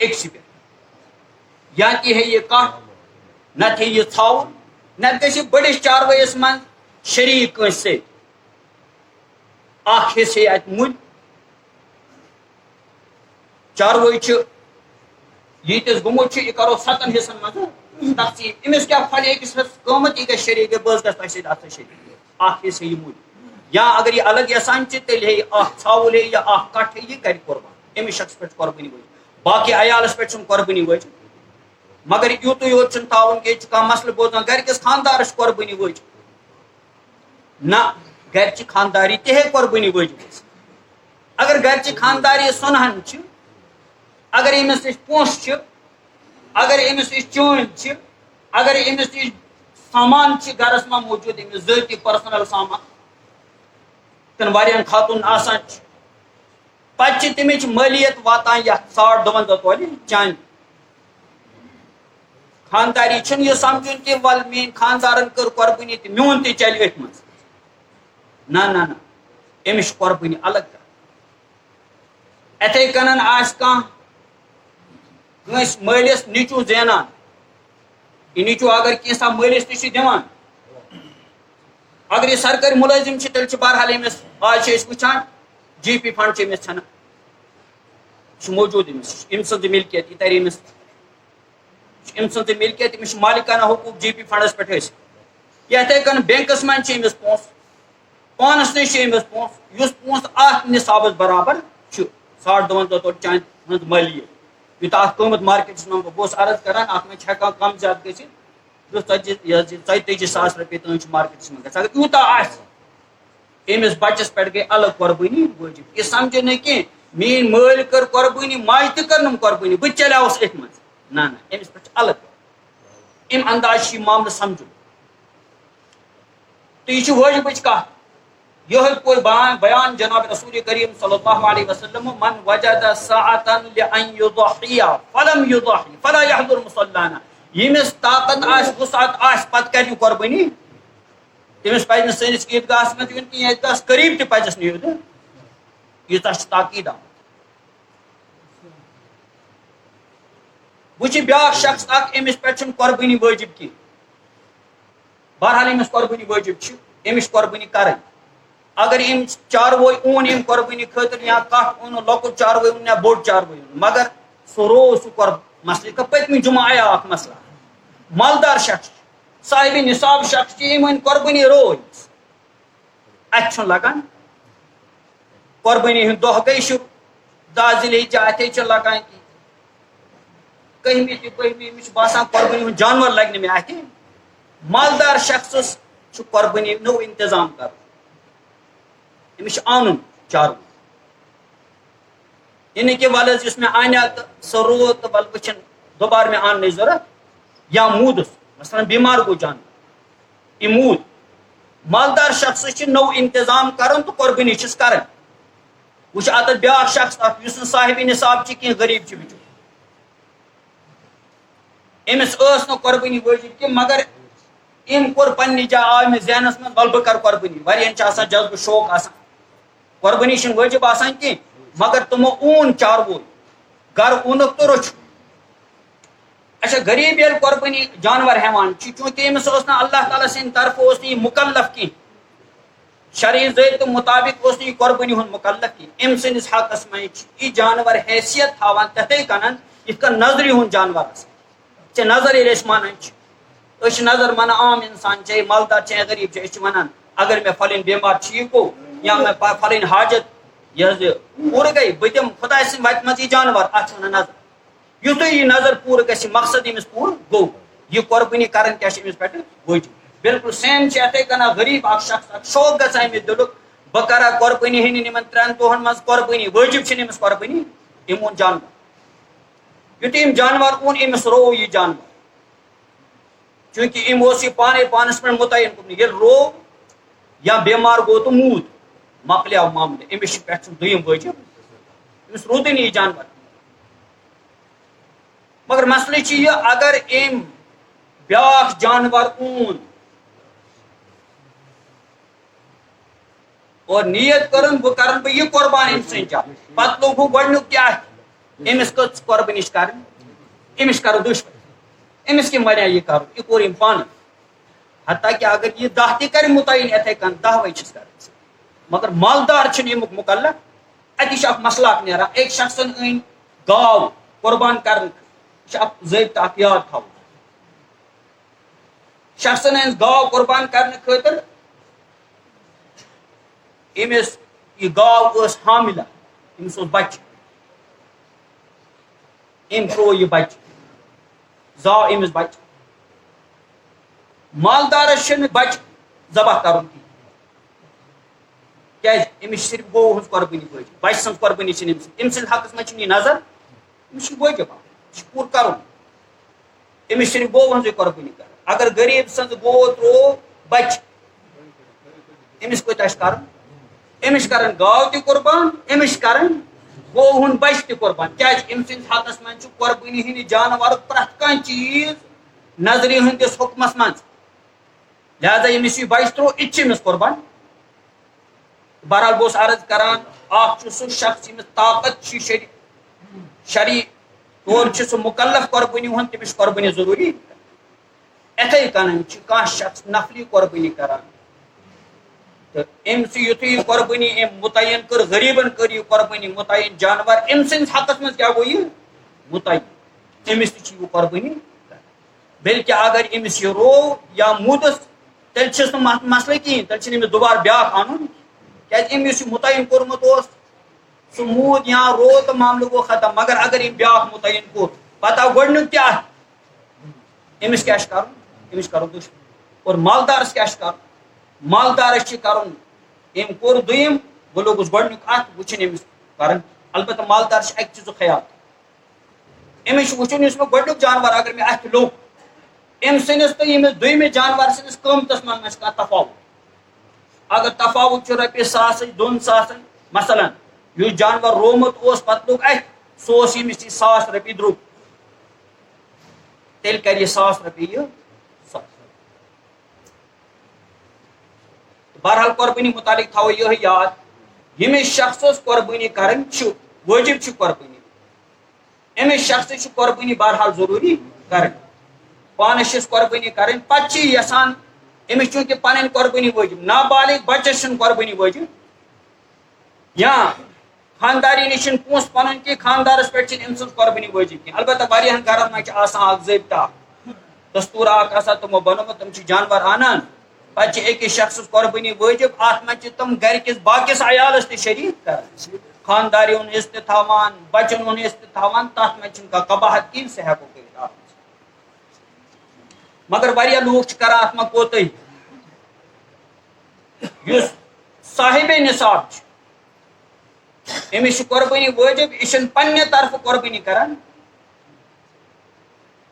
أکسٕے پٮ۪ٹھ یا تہِ ہیٚیہِ یہِ کٹھ نتہٕ ہیٚیہِ یہِ ژھاوُل نتہٕ گژھِ یہِ بٔڑِس چاروٲیِس منٛز شریٖک کٲنٛسہِ سۭتۍ اکھ حصہٕ ہیٚیہِ اتہِ مُلۍ چاروٲے چھُ ییٖتِس گوٚمُت چھُ یہِ کرو 7 حِصن منٛز تقسیٖم أمِس کیٛاہ پھلہِ أکِس حِصس قۭمت یہِ گژھِ شریٖک بہٕ حظ گژھٕ تۄہہِ سۭتۍ اتھ سۭتۍ شریٖک اکھ حصہٕ ہیٚیہِ مُلۍ یا اگر یہِ الگ یژھان چھِ تیٚلہِ ہیٚیہِ اکھ ژھاوُل ہیٚیہِ یا اکھ کٹھ ہیٚیہِ یہِ کرِ قۄربان أمِس شخصس پٮ۪ٹھ قۄربٲنی وٲجِب باقٕے عیالس پٮ۪ٹھ چھُنہٕ قۄربٲنی وٲجِب مگر یوتُے یوت چھُنہٕ تھاوُن کینٛہہ چھُ کانٛہہ مسلہٕ بوزان گرِکِس خانٛدارس چھِ قۄربٲنی وٲجِب نہ گرچہِ خانٛداری تہِ ہیٚکہِ قۄربٲنی وٲجِب ٲسِتھ اگر گرچہِ خانٛداری سۄنہن چھِ اگر أمِس نِش پونٛسہٕ چھِ اگر أمِس نِش چٲنۍ چھِ اگر أمِس نِش سامان چھِ گرس منٛز موٗجوٗد أمِس ذٲتی پٔرسنل سامان تِم واریاہن خاتوٗن آسان چھِ پتہٕ چھِ تمِچ مٲلیت واتان یتھ 52 تولہِ چاندِ خانٛداری چھُنہٕ یہِ سمجھُن کہِ ول میٲنۍ خانٛدارن کٔر قۄربٲنی تہٕ میون تہِ چلہِ أتھۍ منٛز نہ نہ نہ أمِس چھِ قۄربٲنی الگ کرٕنۍ اِتھے کٔنن آسہِ کانٛہہ کٲنٛسہِ مٲلِس نیٚچوٗ زینان یہِ نیٚچوٗ اگر کینٛژھا مٲلِس تہِ چھُ دِوان اگر یہِ سرکٲرۍ مُلٲزِم چھِ تیٚلہِ چھِ بہرحال أمِس آز چھِ أسۍ وٕچھان جی پی فنڈ چھِ أمِس ژھٮ۪نان یہِ چھُ موٗجوٗد أمِس أمۍ سٕنٛز مِلکِیت یہِ ترِ أمِس أمۍ سٕنٛزٕے مِلکِیت أمِس چھِ مالِکانہ حقوٗق جی پی فنڈس پٮ۪ٹھ ٲسِتھ یا یِتھے کٔنۍ بینکس منٛز چھِ أمِس پونٛسہٕ پانس نِش چھِ أمِس پونٛسہٕ یُس پونٛسہٕ اتھ نِصابس برابر چھُ 52 تولہِ چاندِ ہٕنٛز مٲلیت یوٗتاہ اتھ قۭمتھ مارکیٹس منٛز بہٕ اوسُس عرض کران اتھ منٛز چھِ ہٮ۪کان کم زیادٕ گٔژھِتھ 34 رۄپیہِ تام چھُ مارکیٹس منٛز گژھان اگر یوٗتاہ آسہِ أمِس بچس پٮ۪ٹھ گٔے الگ قۄربٲنی وٲجِب یہِ سمجھِ نہٕ کینٛہہ میٲنۍ مٲلۍ کٔر قۄربٲنی ماجہِ تہِ کٔرنم قۄربٲنی بہٕ تہِ چلیوس أتھۍ منٛز نہ نہ أمِس پٮ۪ٹھ چھُ الگ امہِ انداز چھُ یہِ معاملہٕ سمجھُن تہٕ یہِ چھِ وٲجبٕچ کتھ یِہوے کوٚر بیان جناب رسول کریم صلی اللہ علیہ وسلم من وجد ساعة لأن يضحي فلم يضحي فلا يحضر مصلانا ییٚمِس طاقت آسہِ وُسعت آسہِ پتہٕ کرِ یہِ قۄربٲنی تٔمِس پزِ نہٕ سٲنِس عیٖدگاہس منٛز یُن کینٛہہ عیٖدگاہس قریٖب تہِ پزٮ۪س نہٕ یُن ییٖژاہ چھِ تاکیٖد آمٕژ وۄنۍ چھِ بیاکھ شخص اکھ أمِس پٮ۪ٹھ چھُنہٕ قۄربٲنی وٲجِب کینٛہہ بہرحال أمِس قۄربٲنی وٲجِب چھِ أمِس چھِ قۄربٲنی کرٕنۍ اگر أمۍ چاروٲے اوٚن أمۍ قۄربٲنی خٲطرٕ یا کٹھ اوٚنُن لۄکُٹ چاروٲے اوٚن یا بوٚڑ چاروٲے اوٚن مگر سُہ روو سُہ مسلہٕ یِتھ کٔنۍ پٔتمہِ جمعہ آیا اکھ مسلہٕ مالدار شخص صاحبِ نِصاب شخص چھِ أمۍ أنۍ قۄربٲنی رو أمِس اَتہِ چھُنہٕ لگان قۄربٲنی ہُنٛد دۄہ گٔے شروٗع 10 ذی الحجہ اَتھے چھِ لگان کٔہمہِ تہِ بٔہمہِ أمِس چھُ باسان قۄربٲنی ہُنٛد جانور لگہِ نہٕ مےٚ اَتھِ مالدار شخصس چھُ قۄربٲنی نوٚو انتظام کرُن أمِس چھُ اَنُن چاروٲے یہِ نہٕ کہِ وَلہٕ حظ یُس مےٚ اَنیو تہٕ سُہ روٗد تہٕ وَلہٕ وۄنۍ چھِنہٕ دُبارٕ مےٚ اَننٕچ ضوٚرتھ یا موٗدُس مثلاً بیمار گوٚو جانور یہِ موٗد مالدار شخصس چھُ نوٚو انتظام کرُن تہٕ قۄربٲنی چھِس کرٕنۍ وۄنۍ چھُ اَتٮ۪تھ بیاکھ شخص اکھ یُس نہٕ صاحبِ نِصاب چھِ کینٛہہ غریٖب چھِ بِچور أمِس ٲس نہٕ قۄربٲنی وٲجِب کینٛہہ مگر أمۍ کوٚر پننہِ جایہِ آو أمِس ذہنس منٛز وَلہٕ بہٕ کرٕ قۄربٲنی واریاہن چھِ آسان جذبہٕ شوق آسان قۄربٲنی چھِنہٕ وٲجِب آسان کینٛہہ مگر تِمو اوٚن چارووے گرٕ اوٚنُکھ تہٕ روٚچھُکھ اچھا غریٖب ییٚلہِ قۄربٲنی جانور ہٮ۪وان چھِ چوٗنٛکہِ أمِس اوس نہٕ اللہ تعالیٰ سٕنٛدِ طرفہٕ اوس نہٕ یہِ مُکلف کینٛہہ شرعی ضٲبطہٕ مُطابق اوس نہٕ یہِ قۄربٲنی ہُنٛد مُکلف کینٛہہ أمۍ سٕنٛدِس حقس منٛز چھِ یہِ جانور حیثیت تھاوان تِتھٕے کٔنن یِتھ کٔنۍ نظرِ ہُنٛد جانور آسان ژےٚ نظر ییٚلہِ أسۍ مانان چھِ أسۍ چھِ نظر مانان عام اِنسان چاہے مالدار چاہے غریٖب چھِ أسۍ چھِ وَنان اگر مےٚ پھلٲنۍ بٮ۪مار ٹھیٖک گوٚو یا مےٚ پھلٲنۍ حاجت یہِ حظ یہِ پوٗرٕ گٔے بہٕ دِمہٕ خۄداے سٕنٛدِ وَتہِ منٛز یہِ جانور اَتھ چھِ وَنان نظر یِتھُے یہِ نظر پوٗرٕ گژھِ مقصد أمِس پوٗرٕ گوٚو یہِ قۄربٲنی کرٕنۍ کیاہ چھِ أمِس پٮ۪ٹھ وٲجِب بالکل سیم چھِ یِتھٕے کٔنۍ غریٖب اکھ شخص اکھ شوق گژھان أمِس دِلُک بہٕ کرٕ ہا قۄربٲنی ہٕنٛدٮ۪ن یِمن 3 دۄہن منٛز قۄربٲنی وٲجِب چھِنہٕ أمِس قۄربٲنی أمۍ اوٚن جانور یُتھُے أمۍ جانور اوٚن أمِس روو یہِ جانور چوٗنٛکہِ أمۍ اوس یہِ پانے پانس پٮ۪ٹھ مُتعین کوٚرمُت ییٚلہِ روو یا بٮ۪مار گوٚو تہٕ موٗد مۄکلیو معاملہٕ أمِس چھِ پٮ۪ٹھ چھُنہٕ دوٚیِم وٲجِب أمِس روٗدٕے نہٕ یہِ جانور مگر مسلہٕ چھُ یہِ اگر أمۍ بیاکھ جانور اوٚن اور نیت کٔرٕن بہٕ کرن بہٕ یہِ قۄربان أمۍ سٕنٛدِ جایہِ پتہٕ لوٚگوٕ گۄڈٕنیُک کیاہ أمِس کٔژ قۄربٲنی چھِ کرٕنۍ أمِس کرو دُشوَے أمِس کٔمۍ وَنیو یہِ کرُن یہِ کوٚر أمۍ پانہٕ حتیٰ کہِ اگر یہِ 10 تہِ کرِ مُتعین یِتھٕے کٔنۍ 10 چھِس کرٕنۍ مگر مالدار چھُنہٕ اَمیُک مُکلف اَتی چھُ اکھ مسلہٕ اکھ نیران أکۍ شخصن أنۍ گاو قۄربان کرنہٕ یہِ چھُ اکھ ضٲبطہٕ اکھ یاد تھاوُن شخصن أنۍ گاو قۄربان کرنہٕ خٲطرٕ أمِس یہِ گاو ٲس حاملہ أمِس اوس بچہِ أمۍ ترٛوو یہِ بچہِ زاو أمس بچ مالدارس چھنہٕ بچ ذبح کرُن کینٛہہ کیٛازِ أمِس چھِ صرف گوٚو ہٕنٛز قۄربٲنی وٲجِب بچہِ سٕنٛز قۄربٲنی چھِنہٕ أمۍ سٕنٛدِ حقس منٛز چھِنہٕ یہِ نظر أمِس چھِ وٲجِب یہِ چھُ پوٗرٕ کرُن أمِس چھِ صرف گوٚو ہٕنٛزٕے قۄربٲنی کرٕنۍ اگر غریٖب سٕنٛز گوٚو ترٛوو بچہِ أمِس کوٗتاہ چھُ کرُن أمِس چھِ کرٕنۍ گاو تہِ قۄربان أمِس چھِ کرٕنۍ گوٚو ہُنٛد بچہِ تہِ قۄربان کیٛازِ أمۍ سٕنٛدِس حقس منٛز چھُ قۄربٲنی ہٕنٛدِ جانورُک پرٛٮ۪تھ کانٛہہ چیٖز نظرِ ہٕنٛدِس حُکمس منٛز لہذا ییٚمِس یہِ بچہِ ترٛوو یہِ تہِ چھِ أمِس قۄربان بہرحال بہٕ اوسُس عرض کران اکھ چھُ سُہ شخص ییٚمِس طاقت چھِ شرعی طور چھُ سُہ مُکلف قۄربٲنی ہُنٛد تٔمِس چھِ قۄربٲنی ضروٗری یِتھَے کٔنۍ چھُ کانٛہہ شخص نفلی قۄربٲنی کران تہٕ أمۍ یُتھُے یہِ قۄربٲنی أمۍ مُتعین کٔر غریٖبن کٔر یہِ قۄربٲنی مُتعین جانور أمۍ سٕنٛدِس حقس منٛز کیٛاہ گوٚو یہِ مُتعین أمِس تہِ چھِ یہِ قۄربٲنی بلکہِ اگر أمِس یہِ روو یا موٗدس تیٚلہِ چھُس نہٕ مسلہٕ کِہینۍ تیٚلہِ چھُنہٕ أمِس دُبارٕ بیٛاکھ اَنُن کیٛازِ أمۍ یُس یہِ مُتعین کوٚرمُت اوس سُہ موٗد یا روو تہٕ معاملہٕ گوٚو ختم مگر اگر أمۍ بیٛاکھ مُتعین کوٚر پتہٕ آو گۄڈٕنیُک تہِ اَتھ أمِس کیٛاہ چھُ کرُن أمِس چھُ کرُن دُشمن اور مالدارس کیٛاہ چھُ کرُن مالدارس چھُ کرُن أمۍ کوٚر دوٚیِم بہٕ لوگُس گۄڈٕنیُک اَتھ وۄنۍ چھِنہٕ أمِس کرٕنۍ البتہ مالدارس چھُ اکہِ چیٖزُک خیال أمِس چھُ وٕچھُن یُس مےٚ گۄڈٕنیُک جانور اگر مےٚ اَتھِ لوٚگ أمۍ سٕنٛدِس تہٕ ییٚمِس دوٚیمِس جانور سٕنٛدِس قۭمتس منٛز ما چھُ کانٛہہ تفاوُت اگر تفاوُت چھُ رۄپیہِ ساسٕچ 2,000 مثلاً یُس جانور روومُت اوس پتہٕ لوٚگ اَتھِ سُہ اوس ییٚمِس یہِ 1,000 رۄپیہِ درٛوگ تیٚلہِ کرِ یہِ 1,000 رۄپیہِ یہِ بہرحال قۄربٲنی مُتعلق تھاوو یِہوے یاد ییٚمِس شخصس قۄربٲنی کرٕنۍ چھِ وٲجِب چھِ قۄربٲنی أمِس شخصس چھِ قۄربٲنی بہرحال ضروٗری کرٕنۍ پانس چھِس قۄربٲنی کرٕنۍ پتہٕ چھِ یہِ یژھان أمِس چوٗنٛکہِ پنٕنۍ قۄربٲنی وٲجِب نابالغ بچس چھنہٕ قۄربٲنی وٲجِب یا خانداری نِش چھِنہٕ پونٛسہٕ پنُن کینٛہہ خاندارس پٮ۪ٹھ چھِنہٕ أمۍ سٕنٛز قۄربٲنی وٲجِب کینٛہہ البتہ واریاہن گرن منٛز چھِ آسان اکھ ضٲبطہٕ اکھ دستوٗر اکھ آسان تِمو بنومُت تِم چھِ جانور انان پتہٕ چھِ أکِس شخصس قۄربٲنی وٲجِب اتھ منٛز چھِ تِم گرِکِس باقٕیس عیالس تہِ شریٖک کران خانداری ہُنٛد حصہٕ تہِ تھاوان بچن ہُنٛد حصہٕ تہِ تھاوان تتھ منٛز چھِنہٕ کانٛہہ قباحت کِہینۍ سُہ ہٮ۪کو کٔرِتھ اتھ منٛز مگر واریاہ لوٗکھ چھِ کران اتھ منٛز کوتٲہی یُس صاحبِ نصاب چھُ أمِس چھِ قۄربٲنی وٲجِب یہِ چھُنہٕ پننہِ طرفہٕ قۄربٲنی کران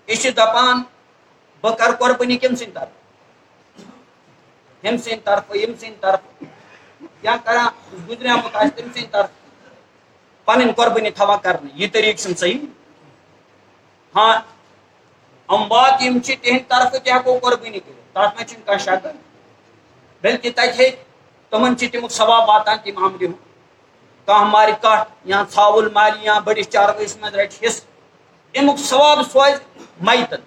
یہِ چھِ دپان بہٕ کرٕ قۄربٲنی کٔمۍ سٕنٛدِ طرفہٕ ہُمۍ سٕنٛدِ طرفہٕ ییٚمۍ سٕنٛدِ طرفہٕ یا کران یُس گُزریومُت آسہِ تٔمۍ سٕنٛدِ طرفہٕ پنٕنۍ قۄربٲنی تھاوان کرنہٕ یہِ طریٖقہٕ چھُنہٕ صحیح ہاں اموات یِم چھِ تِہنٛدِ طرفہٕ تہِ ہٮ۪کو قۄربٲنی کٔرِتھ تتھ منٛز چھُنہٕ کانٛہہ شک بلکہِ تتہِ ہیٚکہِ تِمن چھِ تمیُک ثواب واتان تمہِ عملہِ ہُنٛد کانٛہہ مارِ کٹھ یا ژھاوُل مالہِ یا بٔڑِس چاروٲیِس منٛز رٹہِ حصہٕ امیُک ثواب سوزِ میتن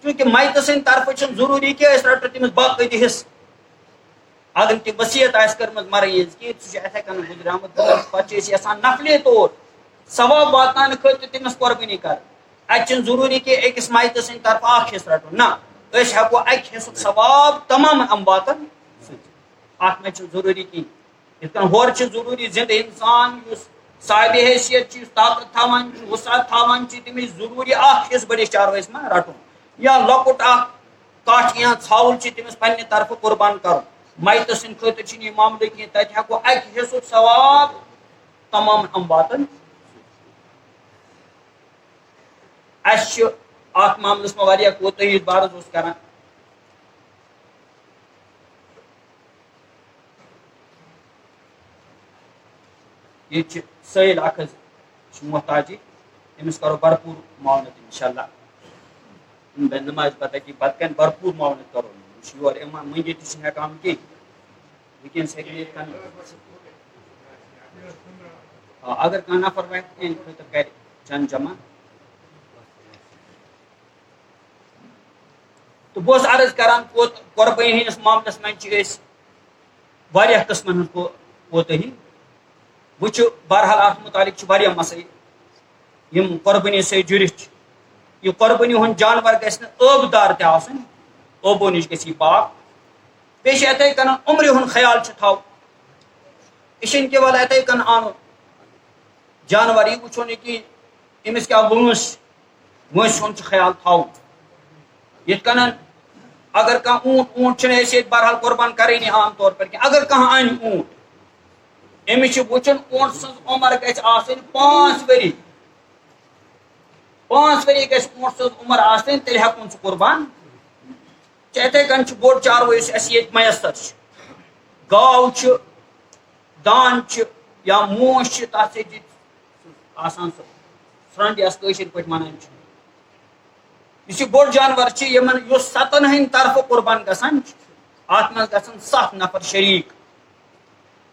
چوٗنٛکہِ میتہٕ سٕنٛدِ طرفہٕ چھُنہٕ ضروٗری کہِ أسۍ رٹو تٔمِس باقٲعدٕ حصہٕ اگر تہِ ؤصیت آسہِ کٔرمٕژ مرٲیی ہِنٛز کینٛہہ سُہ چھُ یِتھے کٔنۍ گُزریومُت پتہٕ چھِ أسۍ یژھان نفلی طور ثواب واتناونہٕ خٲطرٕ تٔمِس قۄربٲنی کرٕنۍ اتہِ چھُنہٕ ضروٗری کہِ أکِس میتہٕ سٕنٛدِ طرفہٕ اکھ حصہٕ رٹو نہ أسۍ ہٮ۪کو اکہِ حصُک ثواب تمام امواتن اتھ منٛز چھُنہٕ ضروٗری کِہینۍ یِتھ کٔنۍ ہورٕ چھُ ضروٗری زِندٕ انسان یُس صاحبِ حیثیت چھُ یُس طاقت تھاوان چھُ وُسعت تھاوان چھُ تٔمِس ضروٗری اکھ حصہٕ بٔڑِس چاروٲیِس منٛز رٹُن یا لۄکُٹ اکھ کٹھ یا ژھاوُل چھُ تٔمِس پننہِ طرفہٕ قۄربان کرُن میتہٕ سٕنٛدِ خٲطرٕ چھُنہٕ یہِ معاملہٕ کینٛہہ تتہِ ہٮ۪کو اکہِ حصُک ثواب تمام امواتن اسہِ چھُ اتھ معاملس منٛز واریاہ کوتٲہی بہٕ عرض اوسُس کران ییٚتہِ چھِ سٲحِل اکھ حظ چھُ محتاجی أمِس کرو بھرپوٗر معاونت انشاء اللہ نمازِ پتہٕ اتی پتہٕ کَنہِ بھرپوٗر معاونت کرو یہِ چھُ یورٕ یِوان مٔنگِتھ تہِ چھُنہٕ ہٮ۪کان کینٛہہ وٕنکیٚنس ہیٚکہِ ییٚتہِ کَن اگر کانٛہہ نفر واتہِ تِہنٛدِ خٲطرٕ کرِ چند جمع تہٕ بہٕ اوسُس عرض کران قۄربٲنی ہٕنٛدِس معاملس منٛز چھِ أسۍ واریاہ قٕسمن ہٕنٛز کوتٲہی وٕچھو بہرحال اتھ مُتعلق چھِ واریاہ مسٲیِل یِم قۄربٲنی سۭتۍ جُڑِتھ چھِ یہِ قۄربٲنی ہُنٛد جانور گژھِ نہٕ ٲبہٕ دار تہِ آسُن ٲبو نِش گژھِ یہِ پاک بیٚیہِ چھِ یِتھے کٔنۍ عُمرِ ہُنٛد خیال چھُ تھاوُن یہِ چھُنہٕ کیول یِتھے کٔنۍ اَنُن جانور یہِ وٕچھو نہٕ کِہینۍ أمِس کیٛاہ وٲنٛس وٲنٛسہِ ہُنٛد چھُ خیال تھاوُن یت کنن اگر کانٛہہ اونٹ چھُنہٕ أسۍ ییٚتہِ بہرحال قۄربان کَرٲنی عام طور پر کینٛہہ اگر کانٛہہ اَنہِ اونٹ أمِس چھُ وٕچھُن اونٹ سٕنٛز عمر گژھِ آسٕنۍ 5 ؤری 5 ؤری گژھِ اونٹ سٕنٛز عمر آسٕنۍ تیٚلہِ ہٮ۪کون سُہ قۄربان یِتھَے کٔنۍ چھُ بوٚڑ چاروٲے یُس اَسہِ ییٚتہِ میسر چھُ گاو چھِ داند چھِ یا موش چھِ تَتھ سۭتۍ آسان سُہ سرٛنٛڈ یۄس کٲشِر پٲٹھۍ وَنان چھِ یُس یہِ بوٚڑ جانور چھِ یِمن یُس 7 ہٕنٛدۍ طرفہٕ قۄربان گژھان چھِ اَتھ منٛز گژھن 7 نفر شریٖک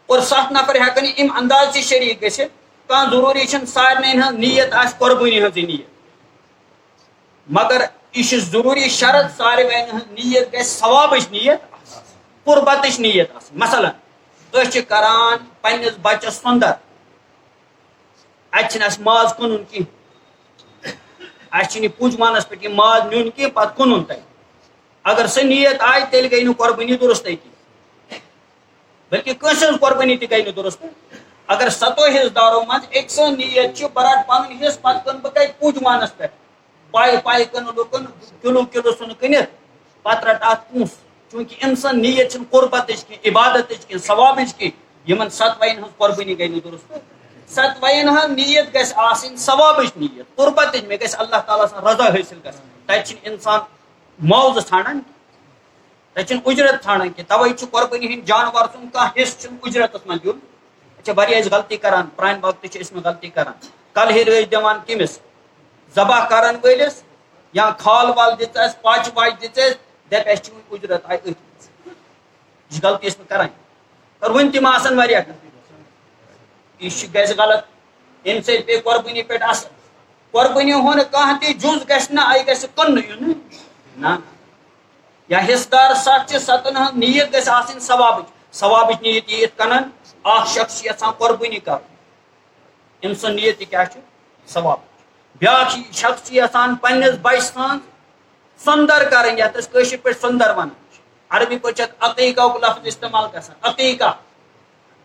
اور 7 نفر ہٮ۪کن اَمہِ انداز تہِ شریٖک گٔژھِتھ کانٛہہ ضروٗری چھُنہٕ سارنٕے ہٕنٛز نیت آسہِ قۄربٲنی ہٕنٛزٕے نیت مگر یہِ چھُ ضروٗری شرط ساروٕے ہٕنٛز نیت گژھِ ثوابٕچ نیت قُربتٕچ نیت آسٕنۍ مثلاً أسۍ چھِ کران پننِس بچس سۄندر اتہِ چھِنہٕ اَسہِ ماز کٕنُن کینٛہہ اَسہِ چھِنہٕ یہِ پوٗجمانس پٮ۪ٹھ یہِ ماز نیُن کینٛہہ پتہٕ کٕنُن تتہِ اگر سۄ نیت آیہِ تیٚلہِ گٔے نہٕ قۄربٲنی درُستٕے کینٛہہ بلکہِ کٲنٛسہِ ہٕنٛز قۄربٲنی تہِ گٔے نہٕ درُست اگر 7 حِصہٕ منٛز أکۍ سٕنٛز نیت چھِ بہٕ رٹہٕ پنُن حِصہٕ پتہٕ کٕنہٕ بہٕ کتہِ پوٗجمانس پٮ۪ٹھ پاے کٕنہٕ لُکن کِلوٗ ژھٕنہٕ کٕنِتھ پتہٕ رٹہٕ اتھ پونٛسہٕ چوٗنٛکہِ أمۍ سٕنٛز نیت چھنہٕ قۄربتٕچ کینٛہہ عبادتٕچ کینٛہہ ثوابٕچ کینٛہہ یِمن 7 ہٕنٛز قۄربٲنی گٔے نہٕ درُست 7 ہٕنٛز نیت گژھِ آسٕنۍ ثوابٕچ نیت قۄربتٕچ مےٚ گژھِ اللہ تعالیٰ سٕنٛز رضا حٲصِل گژھٕنۍ تتہِ چھِنہٕ انسان معاوضہٕ ژھانڈان تتہِ چھِنہٕ اُجرت ژھانڈان کینٛہہ توے چھُ قۄربٲنی ہٕنٛدۍ جانور سُنٛد کانٛہہ حِصہٕ چھُنہٕ اُجرتس منٛز دیُن أسۍ چھِ واریاہ أسۍ غلطی کران پرانہِ وقتہٕ چھِ أسۍ مےٚ غلطی کران کلہِرِ ٲسۍ دِوان کٔمِس ذبح کرن وٲلِس یا کھال وال دِژ پاچہِ واچہِ دِژ دپہِ اَسہِ چھِ وۄنۍ اُجرت آیہِ أتھۍ منٛز یہِ چھِ غلطی ٲسۍ مےٚ کران اور وُنہِ تِم آسان واریاہ یہِ چھُ گژھِ غلط اَمہِ سۭتۍ پیٚیہِ قۄربٲنی پٮ۪ٹھ اثر قۄربٲنی ہُنٛد کانٛہہ تہِ جُز گژھِ نہٕ یہِ گژھِ کٕننہٕ یُن نہ یا حِصہٕ دار 7 چھِ 7 ہٕنٛز نیت گژھِ آسٕنۍ ثوابٕچ نیت یہِ یِتھ کٔنن اکھ شخص چھِ یژھان قۄربٲنی کرُن أمۍ سٕنٛز نیت تہِ کیاہ چھِ ثواب بیاکھ شخص چھِ یژھان پننِس بچہِ سٕنٛز سۄندر کرٕنۍ یتھ أسۍ کٲشِر پٲٹھۍ سۄندر ونان چھِ عربی پٲٹھۍ چھِ اتھ عقیٖقہُک لفظ استعمال گژھان عقیٖقہ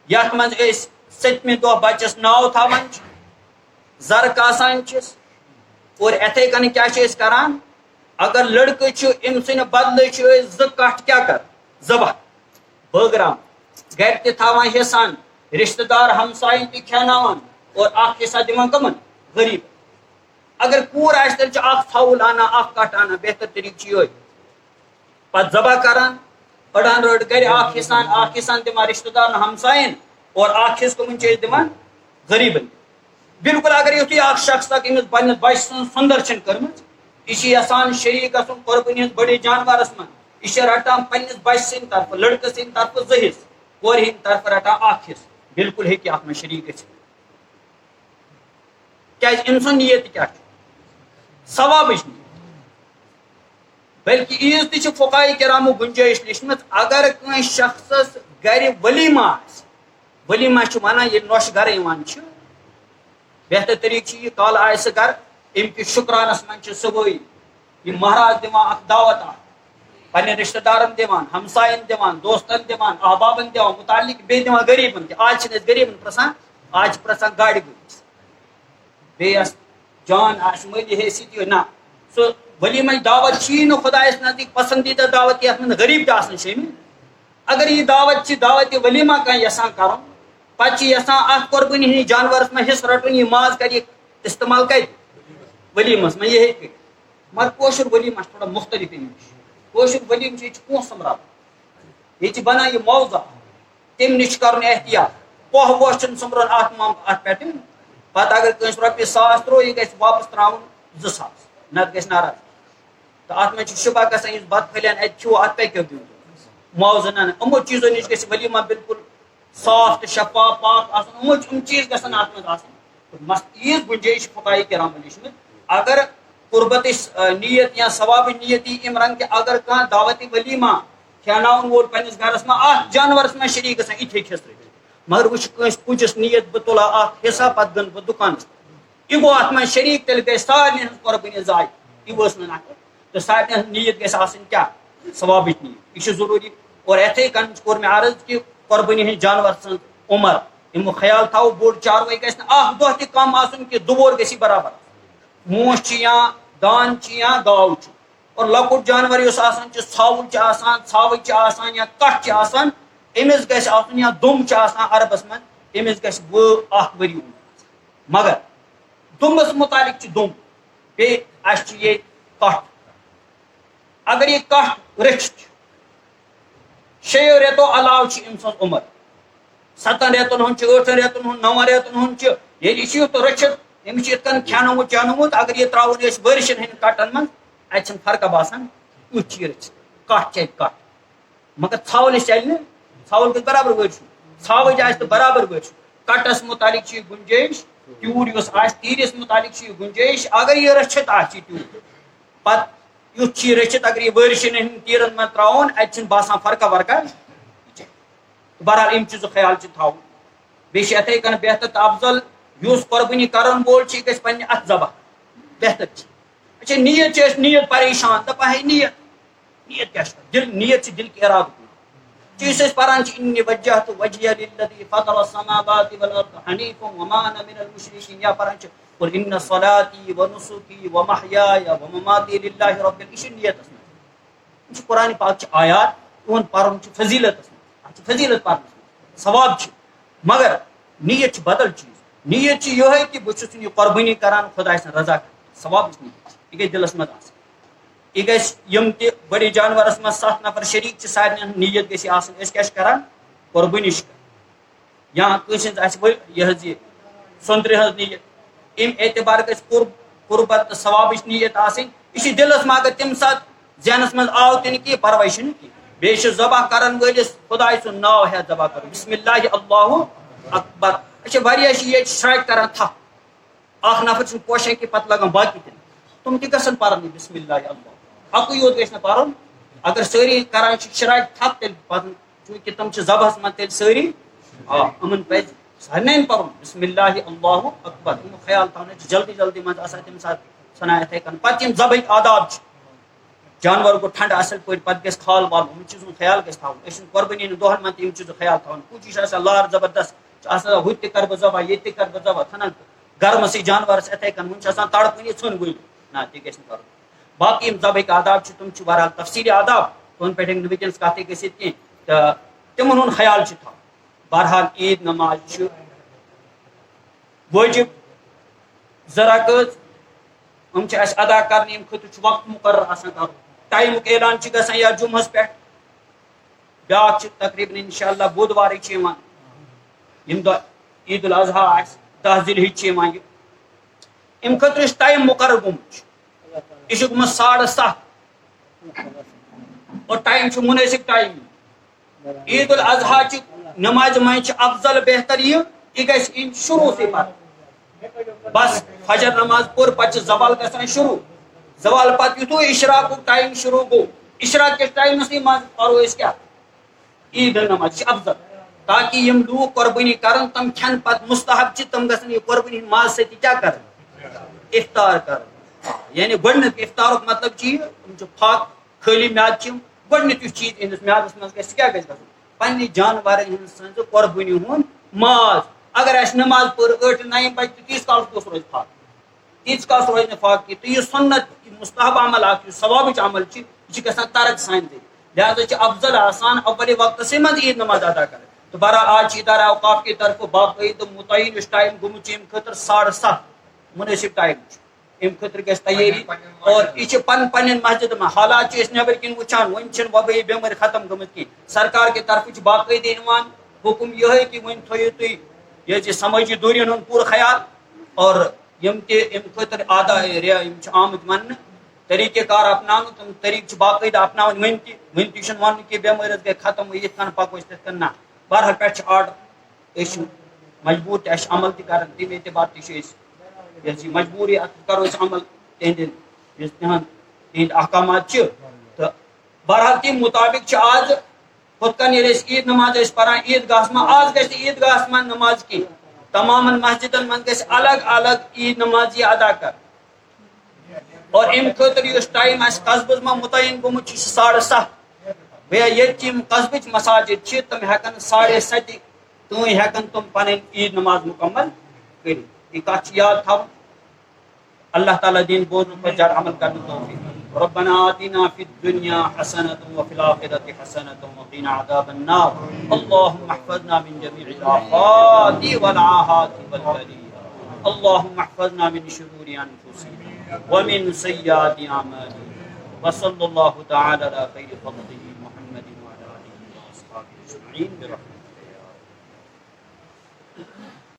یتھ منٛز أسۍ 7مہِ دۄہ بچس ناو تھاوان چھِ زرٕ کاسان چھِس اور یِتھے کٔنۍ کیاہ چھِ أسۍ کران اگر لڑکہٕ چھُ أمۍ سٕنٛدِ بدلہٕ چھِ أسۍ 2 کٹھ کیاہ کر ذبح بٲگراوان گرِ تہِ تھاوان حِصہٕ رشتہٕ دار ہمساین تہِ کھٮ۪ناوان اور اکھ حِصہ دِوان کٕمن غریٖب اگر کوٗر آسہِ تیٚلہِ چھُ اکھ ژھاوُل انان اکھ کٹھ انان بہتر طریٖقہٕ چھُ یِہوے پتہٕ ذبح کران أڑہن رٔٹ گرِ اکھ حِصہٕ دِوان رشتہٕ دارن ہمساین اور اکھ حِصہٕ کٕمن چھِ أسۍ دِوان غریٖبن بالکل اگر یُتھُے اکھ شخص اکھ أمِس پننِس بچہِ سٕنٛز سۄندر چھنہٕ کٔرمٕژ یہِ چھِ یژھان شریٖک گژھُن قۄربٲنی ہٕنٛدِس بٔڑِس جانورس منٛز یہِ چھِ رٹان پننِس بچہِ سٕنٛدِ طرفہٕ لڑکہٕ سٕنٛدِ طرفہٕ 2 حِصہٕ کورِ ہٕنٛدِ طرفہٕ رٹان اکھ حِصہٕ بالکل ہیٚکہِ اتھ منٛز شریٖک گٔژھِتھ کیازِ أمۍ سُنٛد نیت کیاہ چھُ ثوابٕچ نیت بلکہِ عیٖز تہِ چھِ فقہاء کرامو گُنجٲیِش لیچھمٕژ اگر کٲنٛسہِ شخصس گرِ ؤلیٖمہ آسہِ ؤلیٖمہ چھِ ونان ییٚلہِ نۄشہِ گرٕ یِوان چھِ بہتر طریٖقہٕ چھُ یہِ کالہٕ آسہِ سُہ گرٕ اَمہِ کِس شُکرانس منٛز چھِ صبحٲے یہِ مہراز دِوان اکھ دعوت اکھ پننٮ۪ن رشتہٕ دارن دِوان ہمساین دِوان دوستن دِوان احبابن دِوان مُتعلق بیٚیہِ دِوان غریٖبن تہِ آز چھِنہٕ أسۍ غریٖبن پرژھان آز چھِ پرژھان گاڑِ وٲلِس بیٚیہِ یۄس جان آسہِ مٲلی حیثیت نہ سُہ ؤلیٖمٕچ دعوت چھِی نہٕ خۄدایس نزدیٖک پسندیٖدہ دعوت یتھ منٛز غریٖب تہِ آسان شٲمِل اگر یہِ دعوت چھِ دعوتِ ؤلیٖمہ کانٛہہ یژھان کرُن پتہٕ چھِ یژھان اتھ قۄربٲنی ہٕنٛدِس جانورس منٛز حِصہٕ رٹُن یہِ ماز کرِ یہِ استعمال کتہِ ؤلیٖمس منٛز یہِ ہیٚکہِ کٔرِتھ مگر کٲشُر ؤلیٖمہ چھُ تھوڑا مُختلف اَمہِ نِش کٲشُر ؤلیٖمہ چھُ ییٚتہِ چھِ پونٛسہٕ سوٚمبراوان ییٚتہِ چھِ بنان یہِ معاوضہ تمہِ نِش چھُ کرُن احتِیاط پۄہ وۄہ چھُنہٕ سوٚمبرُن اتھ پٮ۪ٹھ پتہٕ اگر کٲنٛسہِ رۄپیہِ 1000 ترٛوو یہِ گژھِ واپس تراوُن 2000 نتہٕ گژھِ ناراض تہٕ اتھ منٛز چھُ شُبہ گژھان یُس بتہٕ پھٔلٮ۪ن اتہِ کھیوٚو اتھ پٮ۪ٹھ کیٛاہ دیُن معاوضہٕ نہ یِمو چیٖزو نِش گژھِ ؤلیٖمہ بالکل صاف تہٕ شفاف پاک آسُن یِم چیٖز گژھن اتھ منٛز آسٕنۍ عیٖز گُنجٲیِش فقہاء کرامو لیچھمٕژ اگر قُربتٕچ نیت یا ثوابٕچ نیت یی اَمہِ رنٛگہٕ کہِ اگر کانٛہہ دعوتِ ؤلیٖمہ کھٮ۪ناوُن وول پننِس گرس منٛز اتھ جانورس منٛز شریٖک گژھان یہِ تہِ ہیٚکہِ حِصہٕ رٔٹِتھ مگر وۄنۍ چھُ کٲنٛسہِ پُجِس نیت بہٕ تُلہٕ ہا اکھ حِصہ پتہٕ دِمہٕ بہٕ دُکانس یہِ گوٚو اتھ منٛز شریٖک تیٚلہِ گژھِ سارنٕے ہٕنٛز قۄربٲنی ضایہِ یہِ ؤژھ نہٕ نکھٕ تہٕ سارنٕے ہٕنٛز نیت گژھِ آسٕنۍ کیاہ ثوابٕچ نیت یہِ چھُ ضروٗری اور یِتھے کٔنۍ کوٚر مےٚ عرض کہِ قۄربٲنی ہٕنٛدۍ جانور سٕنٛز عمر امیُک خیال تھاوو بوٚڑ چاروٲے گژھِ نہٕ اکھ دۄہ تہِ کم آسُن کہِ دُوور گژھِ برابر موش چھِ یا داند چھِ یا گاو چھِ اور لۄکُٹ جانور یُس آسان چھُ ژھاوُل چھُ آسان ژھاوٕج چھِ آسان یا کٹھ چھِ آسان أمِس گژھِ آسُن یا دُم چھِ آسان عربس منٛز أمِس گژھِ 1 ؤری مگر دُمس مُتعلق چھُ دُم بیٚیہِ اَسہِ چھِ ییٚتہِ کٹھ اگر یہِ کٹھ رٔچھِتھ چھُ 6 رٮ۪تو علاوٕ چھِ أمۍ سٕنٛز عُمر 7 رٮ۪تن ہُنٛد چھُ 8 رٮ۪تن ہُنٛد 9 رٮ۪تن ہُنٛد چھُ ییٚلہِ یہِ چھُ یُتھ رٔچھِتھ أمِس چھُ یِتھ کٔنۍ کھٮ۪نومُت چٮ۪نومُت اگر یہِ تراوُن أسۍ بٲرشن ہٕنٛدٮ۪ن کٹن منٛز اَتہِ چھنہٕ فرقہ باسان یُتھ چھُ یہِ رٔچھِتھ کٹھ چلہِ کٹھ مگر ژھاوٕلِس چلہِ نہٕ ژھاوُل گژھِ برابر ؤرشُن ژھاوٕج آسہِ تہٕ برابر ؤرشُن کٹس مُتعلق چھِ یہِ گُنجٲیش تیوٗر یُس آسہِ تیٖرِس مُتعلق چھِ یہِ گُنجٲیش اگر یہِ رٔچھِتھ آسہِ تیوٗر پتہٕ یُتھ چھُ یہِ رٔچھِتھ اگر یہِ بٲرشن ہٕنٛدٮ۪ن تیٖرن منٛز تراوُن اَتہِ چھنہٕ باسان فرقہ ورقہ بہرحال اَمہِ چیٖزُک خیال چھُ تھاوُن بیٚیہِ چھِ یِتھَے کٔنۍ بہتر تہٕ افضل یُس قۄربٲنی کرن وول چھُ یہِ گژھِ پننہِ اتھٕ ذبح بہتر چھِ اچھا نیت چھِ أسۍ نیت پریشان دپان ہے نیت کیٛاہ چھِ دل نیت چھِ دل کہِ ارادُک چھِ یُس أسۍ پران چھِ اِنِّی وجہتُ وجہیہ للذی فطر السماوات والارض حنیفا وما انا من المشرکین یا پران چھِ قل ان صلاتی ونسکی ومحیایا ومماتی للہ رب العالمین یہِ چھِ نیتس منٛز یہِ چھِ قرآنِ پاک چھِ آیات یِہُنٛد پرُن چھُ فضیلتس منٛز اتھ چھِ فضیلت پرنس منٛز ثواب چھِ مگر نیت چھِ بدل چیٖز نیت چھِ یِہوے کہِ بہٕ چھُس یہِ قۄربٲنی کران خۄداے سٕنٛز رضا خٲطرٕ ثوابٕچ نیت یہِ گژھِ دِلس منٛز آسٕنۍ یہِ گژھِ یِم تہِ بٔڑِس جانورس منٛز 7 نفر شریٖک چھِ سارنٕے ہٕنٛز نیت گژھِ آسٕنۍ أسۍ کیٛاہ چھِ کران قۄربٲنی چھِ کران یا کٲنٛسہِ ہٕنٛز آسہِ یہِ حظ یہِ سۄنٛدرِ ہٕنٛز نیت اَمہِ اعتبار گژھِ قُربت تہٕ ثوابٕچ نیت آسٕنۍ یہِ چھِ دِلس منٛز اگر تمہِ ساتہٕ ذہنس منٛز آو تہِ نہٕ کینٛہہ پرواے چھُنہٕ کینٛہہ بیٚیہِ چھُ ذبح کرن وٲلِس خۄداے سُنٛد ناو ہٮ۪تھ ذبح کرُن بسم اللہ اللہ اکبر اچھا واریاہ چھِ ییٚتہِ شراکہِ کران تھپھ اکھ نفر چھُنہٕ پوشان کینٛہہ پتہٕ لگان باقٕے تہِ تِم تہِ گژھن پرنہِ بسم اللہ اللہ اکُے یوت گژھِ نہٕ پرُن اگر سٲری کران چھِ شراکہِ تھپھ تیٚلہِ پتہٕ چوٗنٛکہِ تِم چھِ ذبحس منٛز تیٚلہِ سٲری یِمن پزِ سارنٕے پرُن بسم اللہ اللہ اکبر امیُک خیال تھاوُن چھُ جلدی جلدی منٛز آسان تمہِ ساتہٕ ژھٕنان یِتھٕے کٔنۍ پتہٕ یِم ذبحٕکۍ آداب چھِ جانور گوٚو ٹھنڈٕ اصل پٲٹھۍ پتہٕ گژھِ کھال والُن یِمن چیٖزن ہُنٛد خیال گژھِ تھاوُن أسۍ چھِنہٕ قۄربٲنی ہٕنٛدٮ۪ن دۄہن منٛز تہِ یِم چیٖزُک خیال تھاوُن کُچہِ چھِ آسان لار زبردست چھِ آسان ہُتہِ تہِ کرٕ بہٕ ذبح ییٚتہِ تہِ کرٕ بہٕ ذبح ژھٕنان گرمسٕے جانورس یِتھٕے کٔنۍ وُنہِ چھِ آسان تڑپٲنی ژھٕن ؤلِو نہ تہِ گژھِ نہٕ کرُن باقٕے یِم ذبحٕکۍ آداب چھِ تِم چھِ بہرحال تفصیٖلی آداب تِمن پٮ۪ٹھ ہیٚکہِ نہٕ وٕنکیٚنس کتھٕے گٔژھِتھ کینٛہہ تہٕ تِمن ہُنٛد خیال چھُ تھاوُن بہرحال عیٖد نماز چھِ وٲجِب 2 رکٲژ یِم چھِ اَسہِ ادا کرنہِ ییٚمہِ خٲطرٕ چھُ وقت مُقرر آسان کرُن ٹایمُک اعلان چھُ گژھان یا جُمعس پٮ۪ٹھ بیاکھ چھُ تقریٖبن انشاء اللہ بودوارٕے چھُ یِوان ییٚمہِ دۄہ عیٖد الاضحیٰ آسہِ 10 ذی الحج چھُ یِوان یہِ اَمہِ خٲطرٕ یُس ٹایم مُقرر گوٚمُت چھُ یہِ چھُ گوٚمُت 7:30 اور ٹایم چھُ مُنٲسِب ٹایم عیٖد الاضحیٰ چہِ نمازِ منٛز چھِ افضل بہتر یہِ گژھِ یِنۍ شروٗعسٕے پتہٕ بس فجر نماز پٔر پتہٕ چھِ زوال گژھان شروٗع زوال پتہٕ یِتھُے اِشراقُک ٹایم شروٗع گوٚو اِشراق کِس ٹایمسٕے منٛز پرو أسۍ کیٛاہ عیٖد النماز یہِ چھِ افضل تاکہِ یِم لوٗکھ قۄربٲنی کرن تِم کھٮ۪ن پتہٕ مُستحب چھِ تِم گژھن یہِ قۄربٲنی ہٕنٛدِ مازٕ سۭتی کیٛاہ کرٕنۍ افطار کرٕنۍ یعنی گۄڈٕنیُک افطارُک مطلب چھُ یہِ تِم چھِ پھاکھ خٲلی میادٕ چھِ یِم گۄڈٕنیُک یُس چیٖز یِہنٛدِس میادس منٛز گژھِ سُہ کیٛاہ گژھِ گژھُن پننہِ جانورن ہٕنٛز سٕنٛزِ قۄربٲنی ہُنٛد ماز اگر اَسہِ نماز پٔر 8-9 بجہِ تہٕ تیٖتِس کالس کُس روزِ پھاکھ تیٖتِس کالس روزِ نہٕ پھاکھ کینٛہہ تہٕ یہِ سُنت یہِ مُستحب عمل اکھ یُس ثوابٕچ عمل چھِ یہِ چھِ گژھان ترک سانہِ ذٔریعہٕ لہٰذا چھِ افضل آسان اولہِ وقتسٕے منٛز عیٖد نماز ادا کرٕنۍ تہٕ بہرحال آز چھِ ادارہ اوقاف کہِ طرفہٕ باقٲعدٕ مُتعین یُس ٹایم گوٚمُت چھُ اَمہِ خٲطرٕ 7:30 مُنٲسِب ٹایم چھُ اَمہِ خٲطرٕ گژھِ تیٲری اور یہِ چھِ پنٕنٮ۪ن مسجدن منٛز حالات چھِ أسۍ نٮ۪برۍ کِنۍ وٕچھان وۄنۍ چھِنہٕ وبٲیی بٮ۪مٲرۍ ختم گٔمٕژ کینٛہہ سرکار کہِ طرفہٕ چھِ باقٲعدٕ یِوان حُکُم یِہوے کہِ وۄنۍ تھٲیِو تُہۍ یہِ حظ یہِ سمٲجی دوٗرین ہُنٛد پوٗرٕ خیال اور یِم تہِ اَمہِ خٲطرٕ یِم چھِ آمٕتۍ وننہٕ طریٖقہٕ کار اپناونہٕ تِم طریٖقہٕ چھِ باقٲعدٕ اپناوٕنۍ وُنہِ تہِ چھُنہٕ ونُن کہِ بٮ۪مٲرۍ حظ گٔے ختم یِتھ کٔنۍ پکو أسۍ تِتھ کٔنۍ نہ بہرحال پٮ۪ٹھ چھِ آرڈر أسۍ چھِ مجبوٗر تہِ اَسہِ چھِ عمل تہِ کران تَمہِ اعتبار تہِ چھِ أسۍ یہِ حظ یہِ مجبوٗری اتھ کرو أسۍ عمل تِہنٛدٮ۪ن یُس تِہنٛدۍ احکامات چھِ تہٕ بہرحال تَمہِ مُطابق چھِ آز ہُتھ کٔنۍ ییٚلہِ أسۍ عیٖد نماز ٲسۍ پران عیٖدگاہس منٛز آز گژھِ نہٕ عیٖدگاہس منٛز نماز کینٛہہ تمامن مسجدن منٛز گژھِ الگ الگ عیٖد نماز یہِ ادا کرٕنۍ اور اَمہِ خٲطرٕ یُس ٹایم آسہِ قصبس منٛز مُتعین گوٚمُت چھُ 7:30 بیٚیہِ ییٚتہِ یِم قصبٕچ مساجد چھِ تِم ہٮ۪کن 7:30 تام ہٮ۪کن تِم پنٕنۍ عیٖد نماز مُکمل کٔرِتھ یہِ کتھ چھِ یاد تھاوٕنۍ اللہ تعالیٰ دِنۍ بوزنہٕ کھۄتہٕ زیادٕ عمل کرنہٕ توفیٖق ربنا آتنا في الدنيا حسنة وفي الآخرة حسنة وقنا عذاب النار اللهم احفظنا من جميع الآفات والعاهات والبليات اللهم احفظنا من شرور أنفسنا ومن سيئات أعمالنا وصلى الله تعالى على خير خلقه محمد وعلى آله وأصحابه أجمعين برحمته